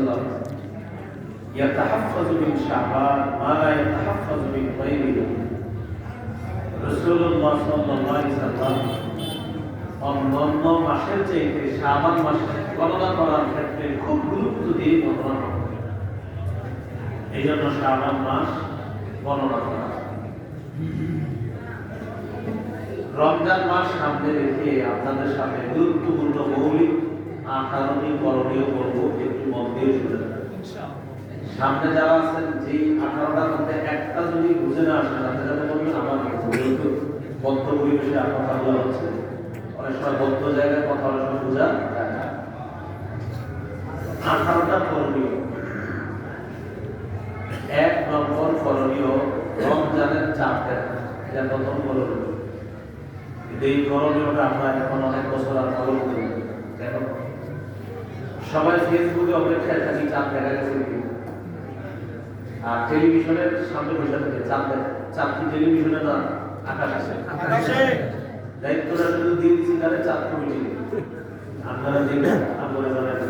ওয়াসাল্লাম ইয়াতাহাফফাযু মিন শাবান মা লা ইয়াতাহাফফাযু মিন গায়রিহি। রাসূলুল্লাহ সাল্লাল্লাহু আলাইহি ওয়াসাল্লাম অন্যান্য মাসের চাইতে শাবান মাসে গণনা করার ক্ষেত্রে খুব গুরুত্ব দিয়ে গণনা করেন। এই জন্য শাবান মাস গণনা করা। রমজান মাস সামনে রেখে আপনাদের সামনে গুরুত্বপূর্ণ মৌলিক 18টি করণীয় করব, একটু মন দিয়ে শুনবেন। সামনে যারা আছেন যে 18টার মধ্যে একটা যদি বুঝে না আসেন, আপনি যাতে বলবেন আমার যেহেতু বদ্ধ পরিবেশে কথা বলা হচ্ছে, অনেক সময় বদ্ধ জায়গায় কথা অনেক সময় বোঝা যায় না। 18টা করণীয়। 1 নম্বর করণীয় রমজানের চাপ দেখা, এটা প্রথম করণীয়। এই করণীয়টা আমরা এখন অনেক বছর আর ফলো করি। দেখো সবাই ফেসবুকে অপেক্ষায় থাকি চাঁদ দেখা গেছে কি, আর টেলিভিশনের সামনে বসে থাকে চাঁদ দেখা। চাঁদ কি টেলিভিশনে না আকাশে? দায়িত্বটা শুধু দিয়ে দিচ্ছি তাহলে চাঁদ কমিটি, আপনারা দেখবেন আপনারা জানেন।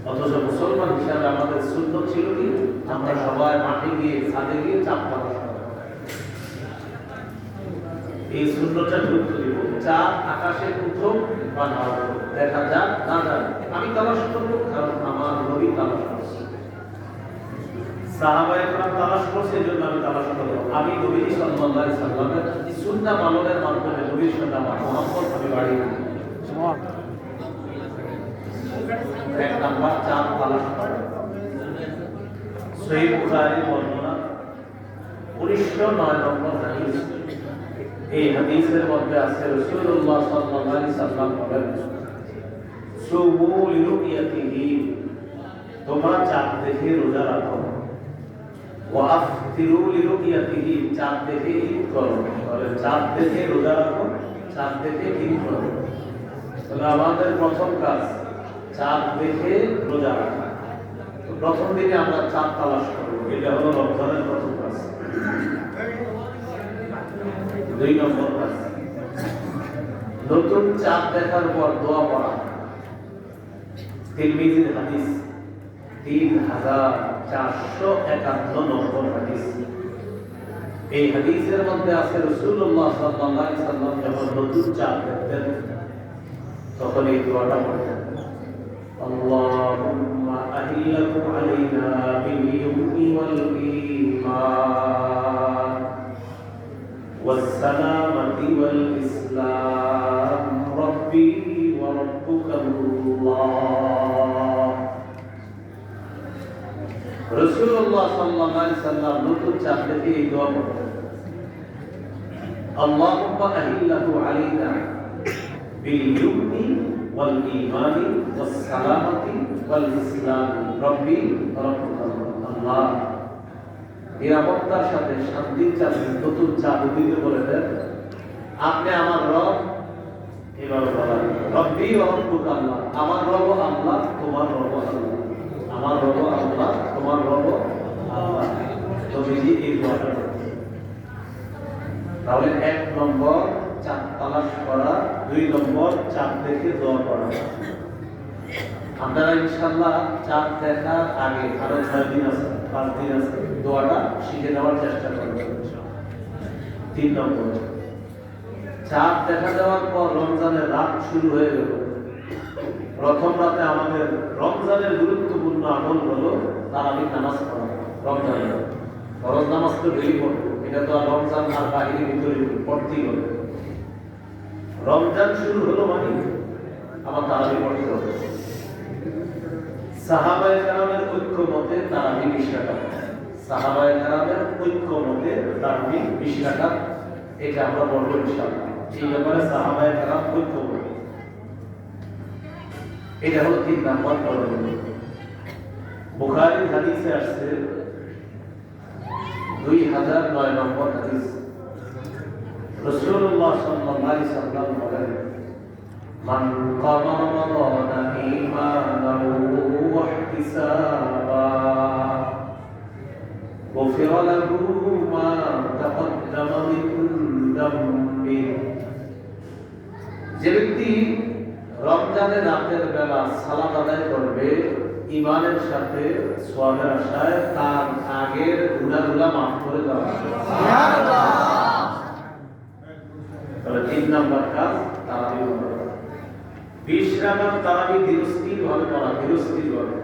অথচ মুসলমান হিসাবে আমাদের সুন্নত ছিল কি, আমরা সবাই মাঠে গিয়ে ছাদে গিয়ে চাঁদ তালাশ করা। এই সুন্নতটা গুরুত্ব দিব। চাঁদ আকাশে প্রথম বা না দেখা যাক না যাক, আমি তালাশ করবো, কারণ আমার নবী তালাশ করছে, সাহাবায়ে কেরাম তালাশ করছে, এজন্য আমি তালাশ করব। আমি নবী সাল্লাল্লাহু আলাইহি সাল্লামের সুন্নাহ পালনের মাধ্যমে নবীর সুন্নাহ মুহাম্মদ আমি বাড়ি দিই। এক নাম্বার চাঁদ তালাশ করা। সহিহ বুখারী বর্ণনা 1909 নম্বর হাদিস। এই হাদিসের মধ্যে আছে রাসূলুল্লাহ সাল্লাল্লাহু আলাইহি সাল্লাম বলেন, সুমু লিরুয়াতিহি, তোমরা চাঁদ দেখে রোজা রাখো। ওয়া আফতিরু লিরুয়াতিহি, চাঁদ দেখে ঈদ করো। তাহলে চাঁদ দেখে রোজা রাখো, চাঁদ দেখে ঈদ করো। তাহলে আমাদের প্রথম কাজ চাঁদ দেখে রোজা রাখা। তো প্রথম দিনে আমরা চাঁদ তালাশ করব, এটা হলো রমজানের প্রথম কাজ। 2 নম্বর কাজ, নতুন চাঁদ দেখার পর দোয়া পড়া। তিরমিজির হাদিস 3451 নম্বর হাদিস। এই হাদিসের মধ্যে আছে রাসূলুল্লাহ সাল্লাল্লাহু আলাইহি সাল্লাম যখন নতুন চাঁদ দেখতেন তখন এই দোয়াটা পড়তেন, আল্লাহুম্মা আহিল্লাহু আলাইনা বিল ইয়ুমি ওয়াল ঈমান والسلامة والإسلام ربي وربك الله। রাসূলুল্লাহ সাল্লাল্লাহু আলাইহি সাল্লাম নতুন চাঁদ দেখে এই দোয়া পড়তেন, আল্লাহুম্মা আহিল্লাহু আলাইনা বিল ইয়ুমি ওয়াল ঈমানি ওয়াস সালামাতি ওয়াল ইসলাম রব্বি রব্বুকা আল্লাহ। নিরাপত্তার সাথে শান্তির চাঁদ নতুন চাঁদ দিতে বলে দেন, আপনি আমার রব। এবার বলেন রব্বি রব্বুকা আল্লাহ, আমার রব আল্লাহ, তোমার রব আল্লাহ, আমার রব আল্লাহ, তোমার রব আল্লাহ। তো বেশি এই দোয়াটা। তাহলে 1 নম্বর চাঁদ তালাশ করা, 2 নম্বর চাঁদ দেখে দোয়া করা। আপনারা ইনশাআল্লাহ চাঁদ দেখার আগে আরো 6 দিন আছে, 5 দিন আছে, দোয়াটা শিখে নেওয়ার চেষ্টা করবেন। 3 নম্বর, চাঁদ দেখা যাওয়ার পর রমজানের রাত শুরু হয়ে গেল। প্রথম রাতে আমাদের রমজানের গুরুত্বপূর্ণ আমল হলো তারাবিহ নামাজ পড়া। রমজানের ফরজ নামাজ তো ডেইলি পড়বো, এটা তো আর রমজান আর বাহিরের ভিতরে পড়তেই হবে। রমজান শুরু হলো মানে আমার তারাবিহ পড়তে হবে। সাহাবায়ে কেরামের ঐক্য মতে তারাবিহ 20 রাকাত। সাহাবায়ে কেরামের ঐক্য মতে তারাবিহ 20 রাকাত, এটা আমরা পড়ব ইনশাআল্লাহ। এই ব্যাপারে সাহাবায়ে কেরাম ঐক্য মত। এটা হলো 3 নম্বর করণীয়। বুখারীর হাদিসে আসছে 2009 নম্বর হাদিস। রাসূলুল্লাহ সাল্লাল্লাহু আলাইহি সাল্লাম বলেন, মান কামা রমাদানা ঈমানান ওয়া ইহতিসাবা গুফিরা লাহু মা তাকদ্দামা মিন যামবি। যে ব্যক্তি রমজানের রাতের বেলা সালাত আদায় করবে ইমানের সাথে সওয়াবের আশায় তার আগের গুনাহগুলো মাফ করে দেওয়া তাহলে 3 নাম্বার কাজ তারাবি করা। 20 রাকাত তারাবি ধীরস্থির ভাবে পড়া, ধীরস্থির ভাবে,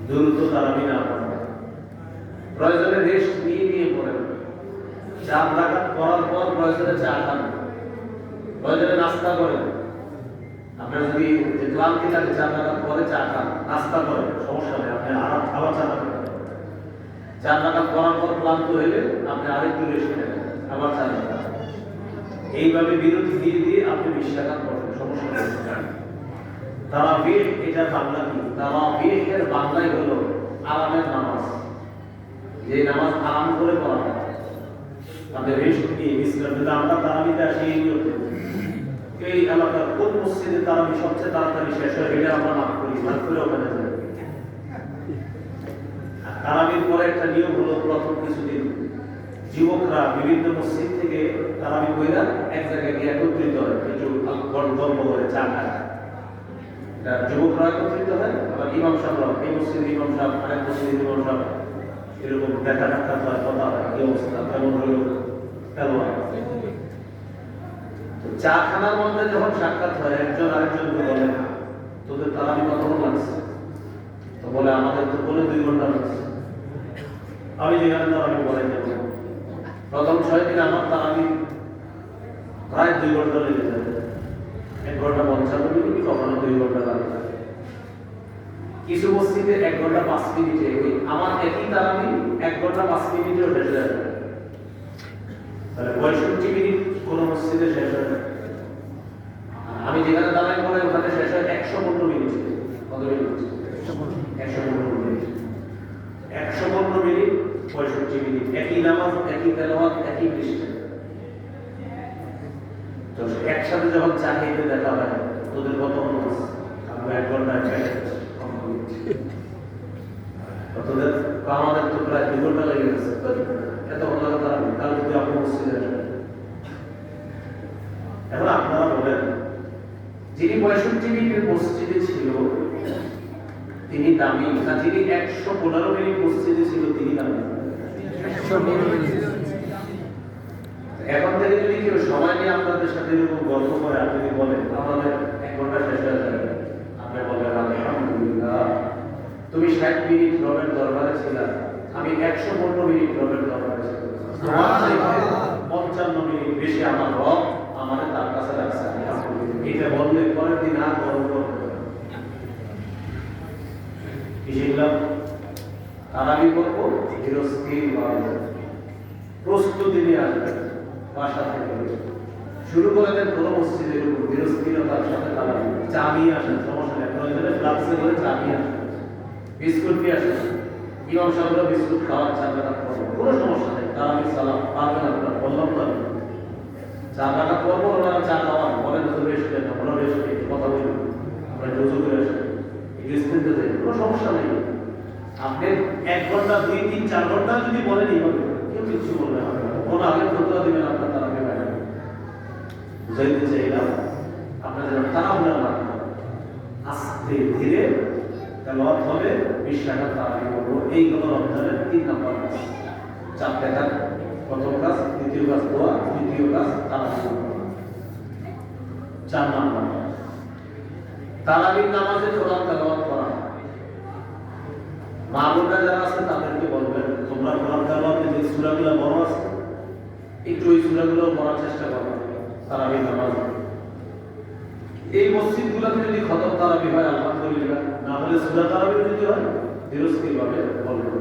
দ্রুত তারাবি না পড়া, প্রয়োজনে রেস্ট নিয়ে নিয়ে পড়েন। 4 রাকাত পড়ার পর প্রয়োজনে চা খান, প্রয়োজনে নাস্তা করেন। আপনার যদি ক্লান্তি থাকে 4 রাকাত পরে চা খান, নাস্তা করেন, সমস্যা নেই, আপনি আবার চা খান। 4 রাকাত পড়ার পর ক্লান্ত হইলে আপনি আরেকটু রেস্ট নেন, আবার চা খান। এইভাবে বিরতি দিয়ে দিয়ে আপনি 20 রাকাত পড়েন, সমস্যা নেই। তারাবিহ এটা বাংলা কি? তারাবিহের বাংলায় হলো আরামের নামাজ, যে নামাজ আরাম করে পড়া হয়। আপনি রেস্ট নিয়ে বিশ্রাম, আমরা তারাবিতে আসি এই নিয়তে এই এলাকার কোন মসজিদে তারাবি সবচেয়ে তাড়াতাড়ি শেষ হয় এটা আমরা মাফ করি, মাফ করে ওখানে যাই। তারাবির পরে একটা নিয়ম হলো প্রথম কিছুদিন যুবকরা বিভিন্ন মসজিদ থেকে তারাবি কইরা এক জায়গায় গিয়ে একত্রিত হয়, একটু গল্প করে চা খায়। যুবকরা একত্রিত হয়, আবার ইমাম সাহেবরা, এই মসজিদ ইমাম সাহেব, আরেক মসজিদ ইমাম সাহেব, এরকম দেখা সাক্ষাৎ হয়, কথা হয়, কি অবস্থা, কেমন হলো, কেমন। তো চা খানার মধ্যে যখন সাক্ষাৎ হয়, একজন আরেকজনকে বলে তোদের তারাবি কতক্ষণ লাগছে? তো বলে আমাদের তো বলে 2 ঘন্টা লাগছে। আমি যেখানে তারাবি বলাই যাব, প্রথম 6 দিন আমার তারাবি প্রায় 2 ঘন্টা লেগে যায়, 1 ঘন্টা 55 মিনিট, কখনো 2 ঘন্টা লাগে। কিছু মসজিদে 1 ঘন্টা 5 মিনিটে, আমার একই তারাবি 1 ঘন্টা 5 মিনিটেও শেষ হয়ে যায়। তাহলে 65 মিনিট কোন মসজিদে শেষ হয়। আমি যেখানে দাঁড়াই পড়ে ওখানে শেষ হয় 115 মিনিট। কত মিনিট? 115 মিনিট। 115 মিনিট, 65 মিনিট, একই নামাজ, একই তেলাওয়াত, একই পৃষ্ঠা। তো একসাথে যখন চা খেতে দেখা হয়, তোদের কত অনুমান? আমরা 1 ঘন্টা তোদের আমাদের তো প্রায় 2 ঘন্টা লেগে গেছে, এত ভালো লাগে তারা। কাল যদি আপনি মসজিদে আসেন, এখন আপনারা বলেন যিনি 65 মিনিটের মসজিদে ছিল তিনি দামি, না যিনি 115 মিনিট মসজিদে ছিল তিনি দামি? এখন থেকে যদি কেউ সময় নিয়ে আপনাদের সাথে এরকম গল্প করে আর যদি বলেন আমাদের 1 ঘন্টা শেষ হয়ে যাবে, আপনি বলবেন আলহামদুলিল্লাহ, তুমি 60 মিনিট রবের দরবারে ছিলা, আমি 115 মিনিট রবের দরবারে ছিলাম, তোমার চাইতে 55 মিনিট বেশি আমার রব আমাদের তার কাছে রাখছে। এটা বললে পরের দিন আর গর্ব কি শিখলাম? তারাবি করবো ধীরস্থির ভাবে, প্রস্তুতি নিয়ে আসবেন। বাসা থেকে শুরু করে দেন কোনো মসজিদে এরকম ধীরস্থিরতার সাথে তারাবি। চা নিয়ে আসেন, সমস্যা নেই, প্রয়োজনে ফ্লাক্সে করে চা নিয়ে আসেন, বিস্কুট নিয়ে আসেন, ইমাম সাহেবরা বিস্কুট খাওয়ার চা রাখা কোনো সমস্যা নেই। তারাবি সালাম পারবেন আপনারা, বললাম তো আমি চা রাখা করবো, ওনারা চা খাওয়ান, বলেন তো বেশ দেন, আমরা বেশ কথা বলি, আমরা জোজো করে আসেন, স্ক্রিনতে যাই, কোনো সমস্যা নেই। আপনি 1 ঘন্টা 2, 3, 4 ঘন্টা যদি বলেন এইভাবে, কেউ কিছু বলবে না, কোনো আগে ফতোয়া দিবেন আপনার তারাবি বাইরে। বুঝাইতে চাইলাম আপনাদের তারাবি না, আস্তে ধীরে তেলাওয়াত হবে, 20 রাকাত তারাবি করবো। এই হলো রমজানের 3 নম্বর কাজ। 4টা কাজ, প্রথম কাজ, দ্বিতীয় কাজ দোয়া, তৃতীয় কাজ তারাবি। 4 নম্বর তারাবির নামাজে কোরআন তেলাওয়াত করা। মা বোনরা যারা আছে তাদেরকে বলবেন তোমরা কোরআন তেলাওয়াতে যে সূরাগুলো বড় আছে একটু ওই সূরাগুলো পড়ার চেষ্টা করো তারাবির নামাজে। এই মসজিদগুলোতে যদি খতম তারাবি হয় আলহামদুলিল্লাহ, না হলে সূরা তারাবি যদি হয় ধীরস্থির ভাবে বলবো।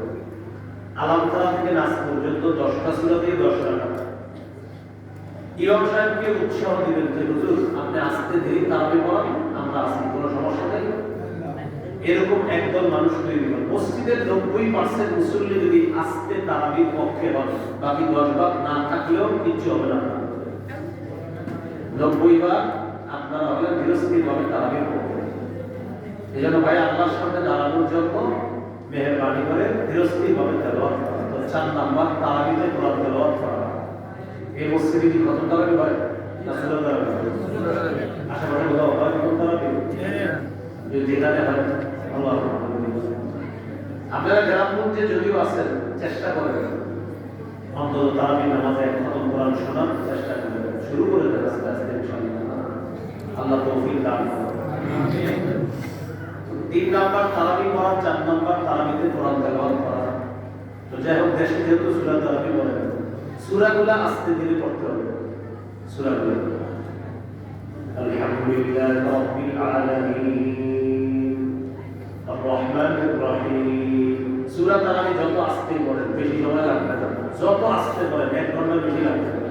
আলাম তারা থেকে নাস পর্যন্ত 10টা সূরা দিয়ে 10 রাকাত। ইমাম সাহেবকে উৎসাহ দিবেন যে হুজুর আপনি আস্তে ধীরে তারাবি পড়ান, আমরা আসি, কোনো সমস্যা নেই। এরকম একদল মানুষ তৈরি হয়। মসজিদের 90% মুসল্লি যদি আস্তে তারাবির পক্ষে হয়, বাকি 10 ভাগ না থাকলেও কিছু হবে না। 90 ভাগ আপনারা হলেন ধীরস্থির ভাবে তারাবির পক্ষে। এই জন্য ভাই আল্লাহর সামনে দাঁড়ানোর জন্য মেহেরবানি করে ধীরস্থির ভাবে তেলাওয়াত করা। তো 4 নাম্বার তারাবিতে কোরআন তেলাওয়াত করা। এই মসজিদে কি কত তারাবি হয়? না সূরা তারাবি? আশা করি কোথাও হয় কত তারাবি? যেখানে হয় আল্লাহ আপনারা গ্রামগঞ্জে যদিও আছেন, চেষ্টা করেন অন্তত তারাবি নামাজে এক খতম কোরআন শোনার চেষ্টা করেন, শুরু করে দেন আস্তে আস্তে ইনশাআল্লাহ। আল্লাহ তৌফিক দান করুন। 3 নাম্বার তারাবি পড়া, 4 নাম্বার তারাবিতে কোরআন তেলাওয়াত করা। তো যাই হোক, দেশে যেহেতু সূরা তারাবি পড়ে, সূরাগুলো আস্তে ধীরে পড়তে হবে। সূরাগুলো আলহামদুলিল্লাহি রাব্বিল আলামিন আর রহমানির রহিম। সূরা তারাবি যত আস্তে পড়েন বেশি সময় লাগবে না, যত আস্তে পড়েন 1 ঘন্টা বেশি লাগবে না।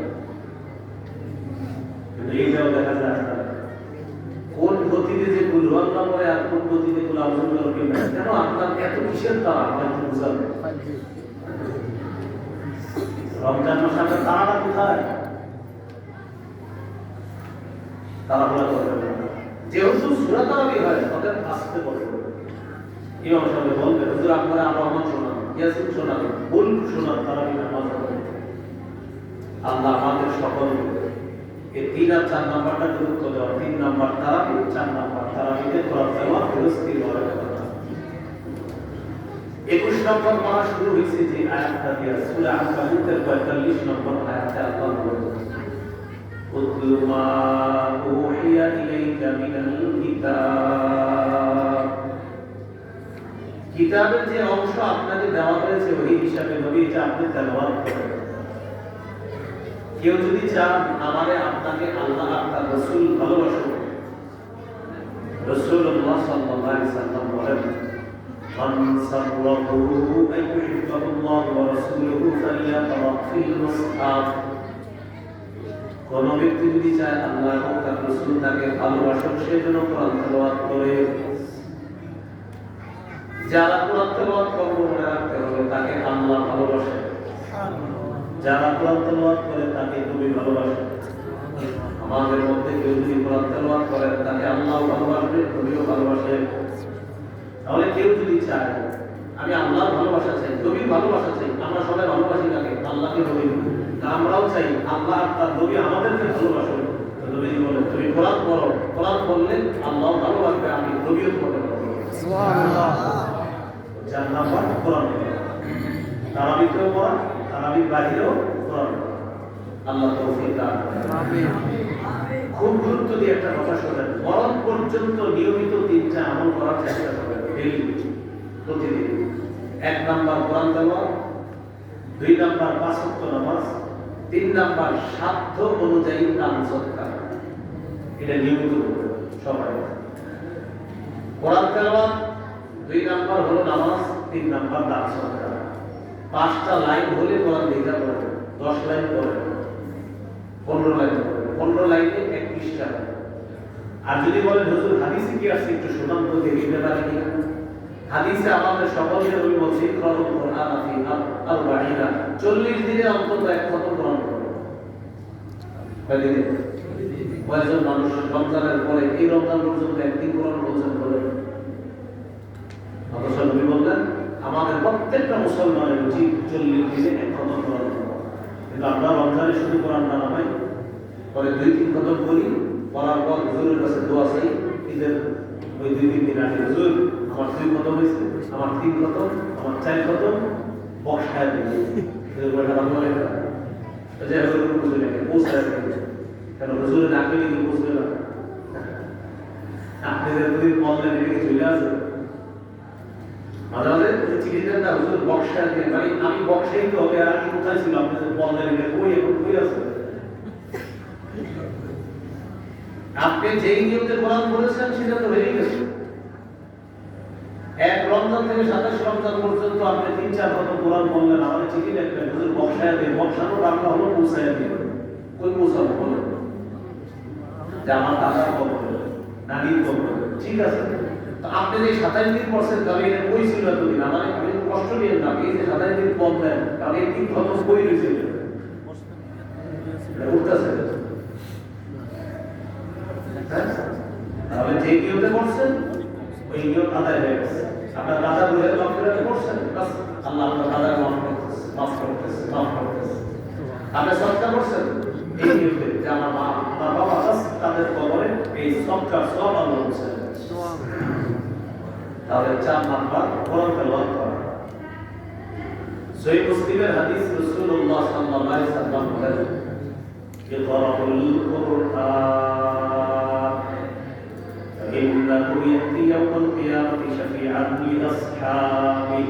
কিন্তু এইটাও দেখা যায় না কোন গতিতে যে কুল আল্লাহ পড়ে আর কোন গতিতে কুল আউযু বিরাব্বিল নাস। কেন আপনার এত কিসের তাড়া আপনার কি বুঝাবে? রমজান মাসে তাড়াটা কোথায়? তাড়াহুড়া করবেন না। যেহেতু সূরা তারাবি হয় তাদের আস্তে পড়তে হবে। ইমাম সাহেব বলবে, হুজুর আপনারা রহমান শোনান, ইয়াসিন শোনান, মুলক শোনান, তারাবি নামাজ পড়েন। আল্লাহ আমাদের সকলকে এই 3 আর 4 নাম্বারটা গুরুত্ব দেওয়া। 3 নাম্বার তারাবি, 4 নাম্বার তারাবিতে কোরআন তেলাওয়াত ফিরস্তি করে কথা। 21 নম্বর পড়া শুরু হয়েছে যে আয়াতটা দিয়ে, সূরা আনকাবুতের 45 নম্বর আয়াতে আল্লাহ বলেন, উতলু মা উহিয়া ইলাইকা মিনাল কিতাব। কিতাবের যে অংশ আপনাকে দেওয়া হয়েছে ওই হিসাবে নবী এটা আপনি তেলাওয়াত করেন। কেউ যদি চান আমারে আপনাকে আল্লাহ আর তার রাসূল ভালোবাসুন, রাসূলুল্লাহ সাল্লাল্লাহু আলাইহি সাল্লাম বলেন, মান সাররাহু আন ইউহিব্বাল্লাহ ওয়া রাসূলুহু ফালিয়াকরা ফিল মুসহাফ। কোন ব্যক্তি যদি চায় আল্লাহ এবং তার রাসূল তাকে ভালোবাসুন, সেজন্য কোরআন তেলাওয়াত করে। যারা কোরআন তেলাওয়াত করবে মনে রাখতে হবে তাকে আল্লাহ ভালোবাসে, যারা কোরআন তেলাওয়াত করে তাকে নবী ভালোবাসে। আমাদের মধ্যে কেউ যদি কোরআন তেলাওয়াত করে তাকে আল্লাহ ভালোবাসবে, নবীও ভালোবাসে। তাহলে কেউ যদি চায় আমি আল্লাহর ভালোবাসা চাই, নবীর ভালোবাসা চাই, আমরা সবাই ভালোবাসি কাকে? আল্লাহকে, নবী। আমরাও চাই আল্লাহ আর তার নবী আমাদেরকে ভালোবাসবে। নবীজি বলেন তুমি কোরআন পড়ো, কোরআন পড়লে আল্লাহ ভালোবাসবে, আমি নবীও তোমাকে ভালোবাসবো। সুবহানাল্লাহ। 4 নাম্বার কোরআন তারাবিতেও পড়া, তারাবির বাইরেও কোরআন। আল্লাহ তৌফিক দান করুন। আমিন। খুব গুরুত্ব দিয়ে একটা কথা শোনেন, মরণ পর্যন্ত নিয়মিত 3টা আমল করার চেষ্টা করবেন ডেইলি, প্রতিদিন। 1 নাম্বার কোরআন তেলাওয়াত, 2 নাম্বার 5 ওয়াক্ত নামাজ, 3 নাম্বার সাধ্য অনুযায়ী দান সদকা। এটা নিয়মিত করবেন সবাই। কোরআন তেলাওয়াত, 2 নাম্বার হলো নামাজ, 3 নাম্বার দান সদকা। 5টা লাইন হলে কোরআন লেখা পড়বেন, 10 লাইন পড়বেন, 15 লাইন পড়বেন, 15 লাইনে 1 পৃষ্ঠা। আর যদি বলেন হুজুর হাদিসে কি আছে একটু শোনান তো দেখি ব্যাপারে কি। হাদিসে আমাদের সকলের ওই বলছে কোরআন ফি আরবাঈনা, 40 দিনে অন্তত 1 খতম কোরআন পড়বেন। কয়দিনে? কয়জন মানুষ রমজানের পরে এই রমজান পর্যন্ত একদিন কোরআন পড়ছেন বলেন? অথচ নবী বললেন আমাদের প্রত্যেকটা মুসলমানের উচিত 40 দিনে 1 খতম কোরআন পড়া। কিন্তু আমরা রমজানে শুধু কোরআন না নামাই, পরে 2-3 খতম করি, পড়ার পর হুজুরের কাছে দোয়া চাই। ঈদের ওই 2-3 দিন আগে হুজুর আমার 2 খতম হয়েছে, আমার 3 খতম, আমার 4 খতম, বক্সায় দিই বইটা ভালো লাগে না। যে হুজুর বুঝে নাকি পৌঁছায় দিই, কেন হুজুরের নাকে কিন্তু বুঝবে না। আপনি যদি বললেন এদিকে চলে আসবে মাঝে মাঝে চিঠি দেন না হুজুর বক্সায় দিয়ে, মানে আমি বক্সাই তো হবে, আর আমি কোথায় ছিল? আপনি বললেন এদিকে কই, এখন কই আছে? আপনি যেই নিয়মে কোরআন পড়েছেন সেটা তো হয়ে গেছে। 1 রমজান থেকে 27 রমজান পর্যন্ত আপনি 3-4 খতম কোরআন পড়লেন, আমাদের চিঠি লিখলেন হুজুর বক্সায় দিয়ে। বক্সানো বাংলা হলো পৌঁছায় দিয়ে। কই পৌঁছাবো বলেন? যে আমার দাদার কবর, নানির কবর, ঠিক আছে। তো আপনি যে 27 দিন পড়ছেন তাহলে এটা কই ছিল এতদিন? আমার আমি কষ্ট নিয়ে না, এই যে 27 দিন পড় দেন তাহলে এই 3 খতম কই রয়েছে? উঠতেছে তাহলে যে নিয়মে করছেন ওই নিয়ম আদায় হয়ে গেছে। আপনার দাদা বলে মাফিরাতে করছেন, বাস আল্লাহ আপনার দাদার মাফ করতেছে। আপনি সদকা করছেন এই নিয়মে যে আমার মা আমার বাবা তাদের কবরে এই সদকার সব আল্লাহ করছেন। তাহলে 4 নাম্বার কোরআন তেলাওয়াত করা। সহিহ মুসলিমের হাদিস, রাসূলুল্লাহ সাল্লাল্লাহু আলাইহি ওয়াসাল্লাম বলেন, ইকরাউল কুরআন ফাইন্নাহু ইয়াতি ইয়াওমাল কিয়ামাতি শাফিআন লিআসহাবি।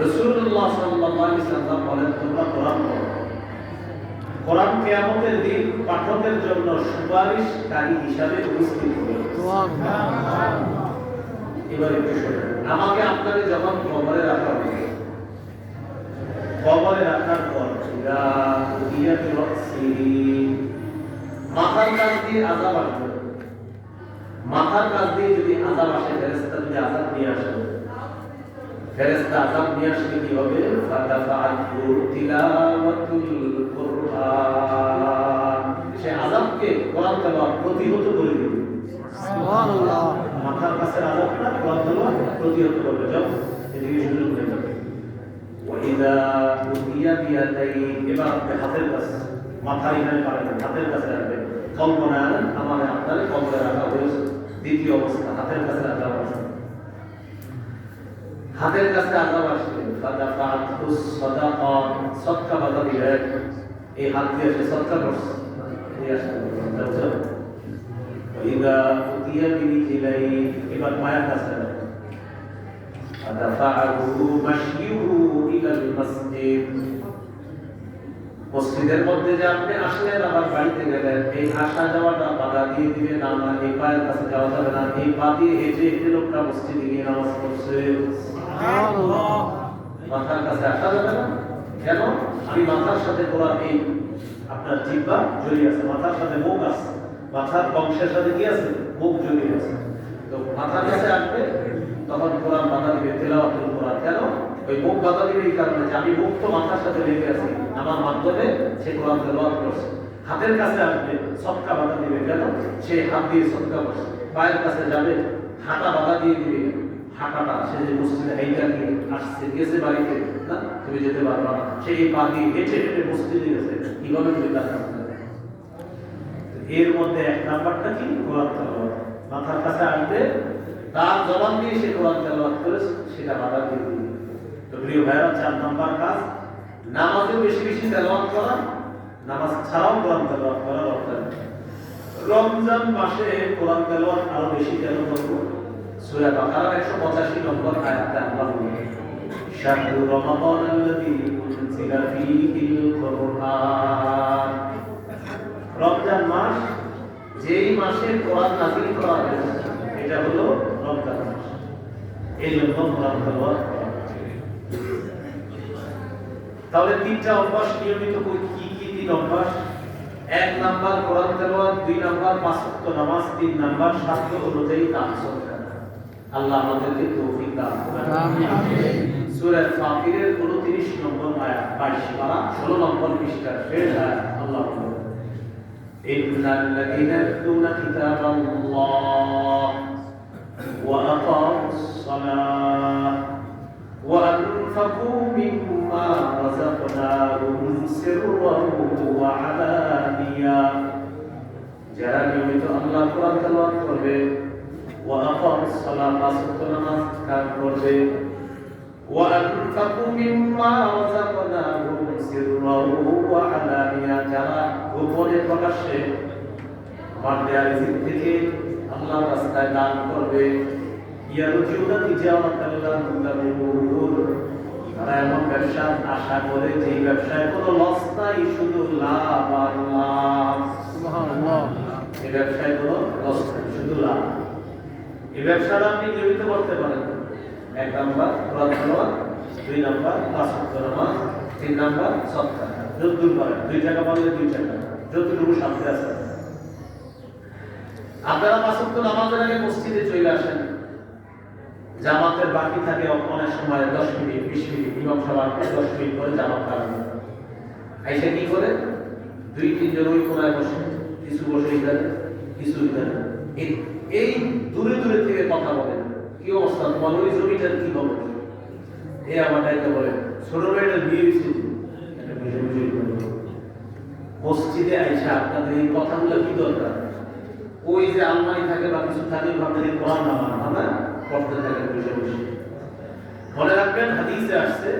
রাসূলুল্লাহ সাল্লাল্লাহু আলাইহি ওয়াসাল্লাম বলেন, তোমরা কোরআন পড়ো। কোরআন কিয়ামতের দিন পাঠকের জন্য সুপারিশকারী হিসাবে উপস্থিত হবে। এবার একটু শুনুন, আমাকে আপনাকে যখন কবরে রাখা হবে, কবরে রাখার পর মাথার কাছ দিয়ে আযাব আসবে। মাথার কাছ দিয়ে যদি আযাব আসে, ফেরেশতা যদি আযাব নিয়ে আসে, ফেরেশতা আযাব নিয়ে আসলে কি হবে? ফাতাফাআতু তিলাওয়াতুল কুরআন, সে আযাবকে কোরআন তেলাওয়াত প্রতিহত করে দিবে। সুবহানাল্লাহ। মাথার কাছে আযাবটা কোরআন তেলাওয়াত প্রতিহত করবে। যাও এদিকে শুরু করে দাও। ওয়াইদা উতিয়া বিয়াদাইন, এবার হাতের কাছে, মাথার এখানে পারেন, হাতের কাছে রাখবেন। কল্পনা আমার আপনার কবরে রাখা হয়েছে। দ্বিতীয় অবস্থা, হাতের কাছে রাখা অবস্থা। হাতের কাছে আযাব আসবে, ফাদাফাতুস সাদাকা, সদকা বাধা দিবে। এই হাত দিয়ে সে সদকা করছে, এই আসলে বুঝছো? ওয়াইদা উতিয়া বিরিজিলাইন, এবার পায়ের কাছে রাখবেন। ফাদাফাহু মাশইহু ইলাল মসজিদ, মসজিদের মধ্যে যে আপনি আসলেন, আবার বাড়িতে গেলেন, এই আসা যাওয়াটা বাধা দিয়ে দিবে না, না এই পায়ের কাছে যাওয়া যাবে না, এই পা দিয়ে হেঁটে হেঁটে লোকটা মসজিদে গিয়ে নামাজ পড়ছে। সুবহানাল্লাহ। মাথার কাছে আসা যাবে না, কেন? আমি মাথার সাথে কোরআন, এই আপনার জিহ্বা জড়িয়ে আছে, মাথার সাথে মুখ আছে, মাথার বংশের সাথে কি আছে? মুখ জড়িয়ে আছে। তো মাথার কাছে আসবে, তখন কোরআন বাধা দিবে, তেলাওয়াতুল কোরআন। কেন? ওই মুখ বাধা দিবে এই কারণে যে আমি মুখ তো মাথার সাথে লেগে আছি, আমার মাধ্যমে সে কোরআন তেলাওয়াত করছে। হাতের কাছে আসবে, সদকা বাধা দিবে। কেন? সে হাত দিয়ে সদকা করছে। পায়ের কাছে যাবে, হাঁটা বাধা দিয়ে দিবে। হাঁটাটা, সে যে মসজিদে হাইটা দিয়ে আসছে, গেছে বাড়িতে, না তুমি যেতে পারবা না, সে এই পা দিয়ে হেঁটে হেঁটে মসজিদে গেছে, কিভাবে তুমি তার কাছে? এর মধ্যে 1 নাম্বারটা কি? কোরআন তেলাওয়াত। মাথার কাছে আসবে, তার জবান দিয়ে সে কোরআন তেলাওয়াত করে, সেটা বাধা দিয়ে দিবে। তো প্রিয় ভাইরা, 4 নাম্বার কাজ, নামাজে বেশি বেশি তেলাওয়াত করা, নামাজ ছাড়াও কোরআন তেলাওয়াত করা দরকার। রমজান মাসে কোরআন তেলাওয়াত আরো বেশি কেন করব? সূরা বাকারার 185 নম্বর আয়াতে আল্লাহ বলেন, শাহরু রমাদানাল্লাযী উনজিলা ফীহিল কুরআন, রমজান মাস, যেই মাসে কোরআন নাযিল করা হয়েছে, এটা হলো রমজান মাস। এই জন্য কোরআন তেলাওয়াত করা। তাহলে 3টা অভ্যাস নিয়মিত কি কি 3 অভ্যাস? 1 নাম্বার কোরআন তেলাওয়াত, 2 নাম্বার 5 ওয়াক্ত নামাজ, 3 নাম্বার শাস্ত্র অনুযায়ী দান সদকা। আল্লাহ আমাদেরকে তৌফিক দান করুন। আমিন। সূরা ফাতিরের 29 নম্বর আয়াত, 22 পারা 16 নম্বর পৃষ্ঠার শেষ আয়াত, আল্লাহ বলেন, ইন্নাল্লাযীনা ইয়াতলুনা কিতাবাল্লাহ ওয়া আকামুস সালাহ ওয়া আনফাকু মিম্মা রাযাকনাহুম সিররান ওয়া আলানিয়া, যারা নিয়মিত আল্লাহ কোরআন তেলাওয়াত করবে, ওয়া আকামুস সালাহ, 5 ওয়াক্ত নামাজ কায়েম করবে, ওয়া আনফাকু মিম্মা রাযাকনাহুম সিররান ওয়া আলানিয়া, যারা গোপনে প্রকাশ্যে আমার দেয়া রিজিক থেকে আল্লাহর রাস্তায় দান করবে, ইয়ারজুনা তিজারাতান লান তাবুর, তারা এমন ব্যবসা আশা করে যে ব্যবসায় কোনো লস নাই, শুধু লাভ আর লাভ। সুবহানাল্লাহ। এই ব্যবসায় কোনো লস নাই, শুধু লাভ। এই ব্যবসাটা আপনি নিয়মিত করতে পারেন। 1 নাম্বার কোরআন তেলাওয়াত, 2 নাম্বার 5 ওয়াক্ত নামাজ, 3 নাম্বার সদকা। যতদূর পারেন, 2 টাকা পারলে 2 টাকা, যতটুকু সামনে আছে। আপনারা 5 ওয়াক্ত নামাজের আগে মসজিদে চলে আসেন, জামাতের বাকি থাকে অনেক সময় 10 মিনিট 20 মিনিট, ইমাম সাহেব 10 মিনিট করে জামাত পালন করে। আইসা কি করে? 2-3 জন ওই কোনায় বসে, কিছু বসে এখানে, কিছু এখানে, এই দূরে দূরে থেকে কথা বলেন, কি অবস্থা তোমার, ওই জমিটার কি হবে? এই আমার দায়িত্ব বলে, ছোট মেয়েটার বিয়ে হয়েছে, মসজিদে আইসা আপনাদের এই কথাগুলো কি দরকার? ওই যে আলমারি থাকে বা কিছু থাকে, ভাবতেন কোরআন না, পড়তে থাকেন বসে বসে। মনে রাখবেন হাদিসে আসছে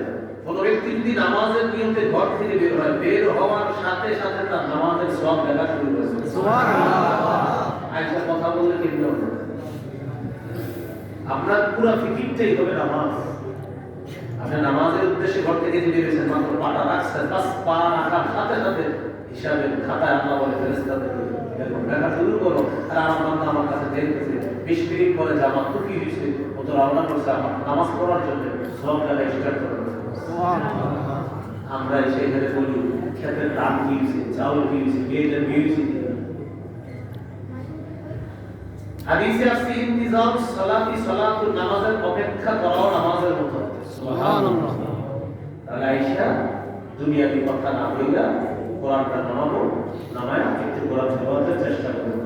কোন ব্যক্তি যদি নামাজের নিয়তে ঘর থেকে বের হয়, বের হওয়ার সাথে সাথে তার নামাজের সওয়াব লেখা শুরু হয়েছে। সুবহানাল্লাহ। আয়েশা কথা বললে কেমন হবে? আপনার পুরো ফিকিরটাই হবে নামাজ। আপনি নামাজের উদ্দেশ্যে ঘর থেকে বের হয়েছেন, মাত্র পাটা রাখছেন, বাস পা রাখার সাথে সাথে হিসাবের খাতায় আল্লাহ বলে ফেরেশতাদের দেখো লেখা শুরু করো। আর আমার বান্দা আমার কাছে দেখতেছে 20 মিনিট পরে জামাত তো কি হয়েছে, ও তো রওনা করছে আমার নামাজ পড়ার জন্য, সব লেখা স্টার্ট করো। আমরা সেখানে বলি খেতের দাম কি হয়েছে, চাউল কি হয়েছে, মেয়েদের বিয়ে হয়েছে। হাদিসে আছে ইন্তিজার সালাতি সালাতুন, নামাজের অপেক্ষা করাও নামাজের মতো। সুবহানাল্লাহ। তাহলে আয়েশা দুনিয়াবি কথা না বইলা কোরআনটা নামাবো, নামায় একটু কোরআন তেলাওয়াতের চেষ্টা করব।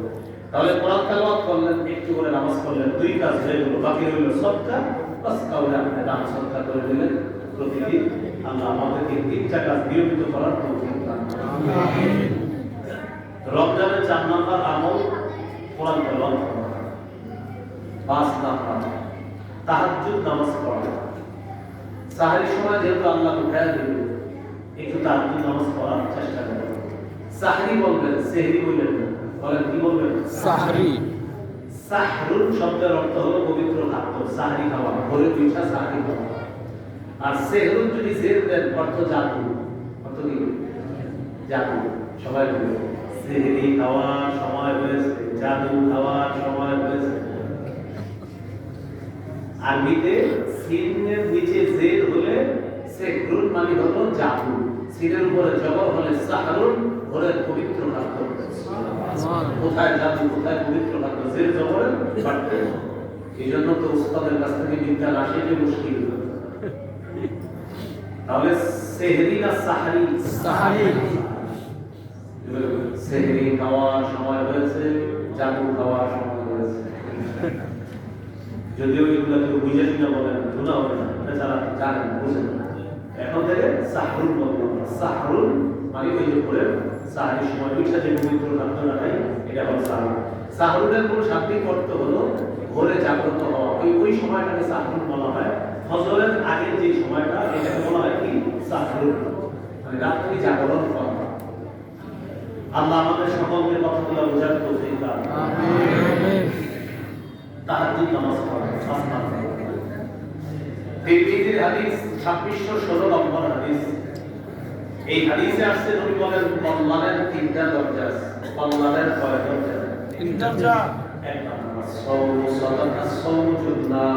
তাহলে কোরআন তেলাওয়াত করলেন, একটু করে নামাজ করলেন, দুই কাজ হয়ে গেল, বাকি রইল সদকা। বাস কাউরে আপনি দান সদকা করে দিলেন প্রতিদিন। আল্লাহ আমাদেরকে তিনটা কাজ নিয়মিত করার তৌফিক দান করুন। আমিন। রমজানের 4 নাম্বার আমল কোরআন তেলাওয়াত করা। 5 নাম্বার তাহাজ্জুদ নামাজ পড়া। সাহরির সময় যেহেতু আল্লাহ উঠায় দিবে, একটু তাহাজ্জুদ নামাজ পড়ার চেষ্টা করবেন। সাহরি বলবেন, সেহরি বলবেন না। বলেন কি বলবেন? সাহরি। সাহরুন শব্দের অর্থ হলো পবিত্র খাদ্য, সাহরি খাওয়া, ভোরে উঠা সাহরি খাওয়া। আর সেহরুন যদি জের দেন অর্থ জাদু। অর্থ কি? জাদু। সবাই বলে সেহরি খাওয়ার সময় হয়েছে, জাদু খাওয়ার সময় হয়েছে। আরবিতে সিনের নিচে জের হলে সেহরুন মানে হলো জাদু, সিনের উপরে জবর হলে সাহরুন, ভোরের পবিত্র খাদ্য। কোথায় জাদু, কোথায় পবিত্র খাদ্য, জের জবরের বাড়তে। এই জন্য তো উস্তাদের কাছ থেকে বিদ্যা না শিখে মুশকিল। তাহলে সেহরি না সাহরি? সাহরি। সেহরি খাওয়ার সময় হয়েছে, জাদু খাওয়ার সময় হয়েছে। যদিও এগুলো কেউ বুঝে না বলেন, গুনাহ হবে না, বেচারা জানেন, বুঝেন না। এখন থেকে সাহরুন বলবো। সাহরুন মানে ওই যে করে সাহরির সময় উঠা যে পবিত্র খাদ্যটা খাই, এটা হলো সাহরুন। সাহরুনের কোন শাব্দিক অর্থ হলো ভোরে জাগ্রত হওয়া। ওই সময়টাকে সাহরুন বলা হয়। ফজরের আগের যে সময়টা, এটাকে বলা হয় কি? সাহরুন, মানে রাত্রি জাগরণ করা। আল্লাহ আমাদের সকলকে কথাগুলো বোঝার তৌফিক দান করুন। আমিন। তাহাজ্জুদ নামাজ পড়া। তিরমিজির হাদিস 2616 নম্বর হাদিস। এই হাদিসে আসছে নবী বলেন কল্যাণের 3টা দরজা আছে। কল্যাণের কয় দরজা? 3 দরজা। এক নাম্বার সাওম, সাদাকা, সাওম সুন্নাহ।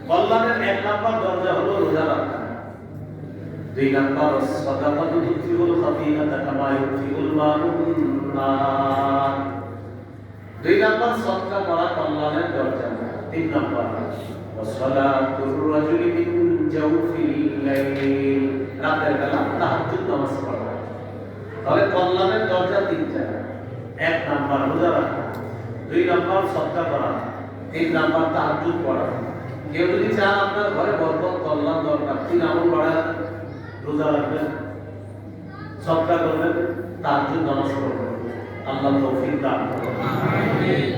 কল্যাণের 1 নাম্বার দরজা হলো রোজা রাখা। 2 নাম্বার সাদাকা তুতিউল খাতিআতা কামা ইউতিউল মাউন নার। 2 নাম্বার সদকা করা কল্যাণের দরজা। 3 নাম্বার সালাতুর রাজুলি মিন জাওফিল লাইল, রাতের বেলা তাহাজ্জুদ নামাজ পড়া। তাহলে কল্যাণের দরজা 3টা। 1 নাম্বার রোজা রাখা, 2 নাম্বার সদকা করা, 3 নাম্বার তাহাজ্জুদ পড়া। কেউ যদি চান আপনার ঘরে বরকত কল্যাণ দরকার, 3 আমল বাড়ায় রোজা রাখবেন, সদকা করবেন, তাহাজ্জুদ নামাজ পড়বেন। আল্লাহ তৌফিক দান করুন। আমিন।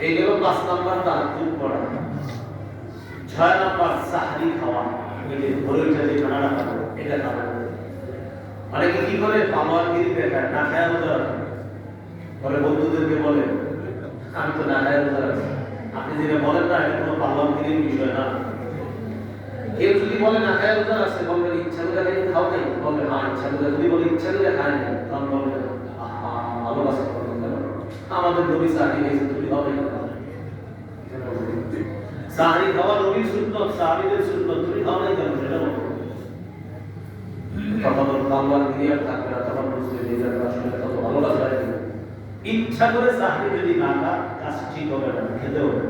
এই হলো 5 নাম্বার তাহাজ্জুদ পড়া। 6 নাম্বার সাহরি খাওয়া। এই যে ভোরে উঠে যে খানাটা খাবো, এটা খাবো। অনেকে কি করে পালোয়ারগিরি দেখায়, না খায় রোজা রাখে। বলে বন্ধুদেরকে বলে আমি তো না খায় রোজা রাখি। আপনি যেটা বলেন না, এটা কোনো পালোয়ারগিরির বিষয় না। কেউ যদি বলে না খায় রোজা রাখছে, বলবেন ইচ্ছা করে খাই, খাও নাই? বলবে হ্যাঁ ইচ্ছা করে। যদি বলে ইচ্ছা করে খায় নাই, তখন বলবেন ভালো কাজ করবেন কেন? আমাদের নবী সাহাবী গেছে, তুমি খাও নাই? সাহারি খাওয়া নবীর সুন্নাত, সাহাবীদের সুন্নাত, তুমি খাও নাই কেন? সেটা বলো। তখন কামবার ক্রিয়া থাকবে না, তখন বুঝতে যে এটা আসলে কত ভালো কাজ হয়। ইচ্ছা করে সাহারি যদি না খায়, কাজ ঠিক হবে না, খেতে হবে।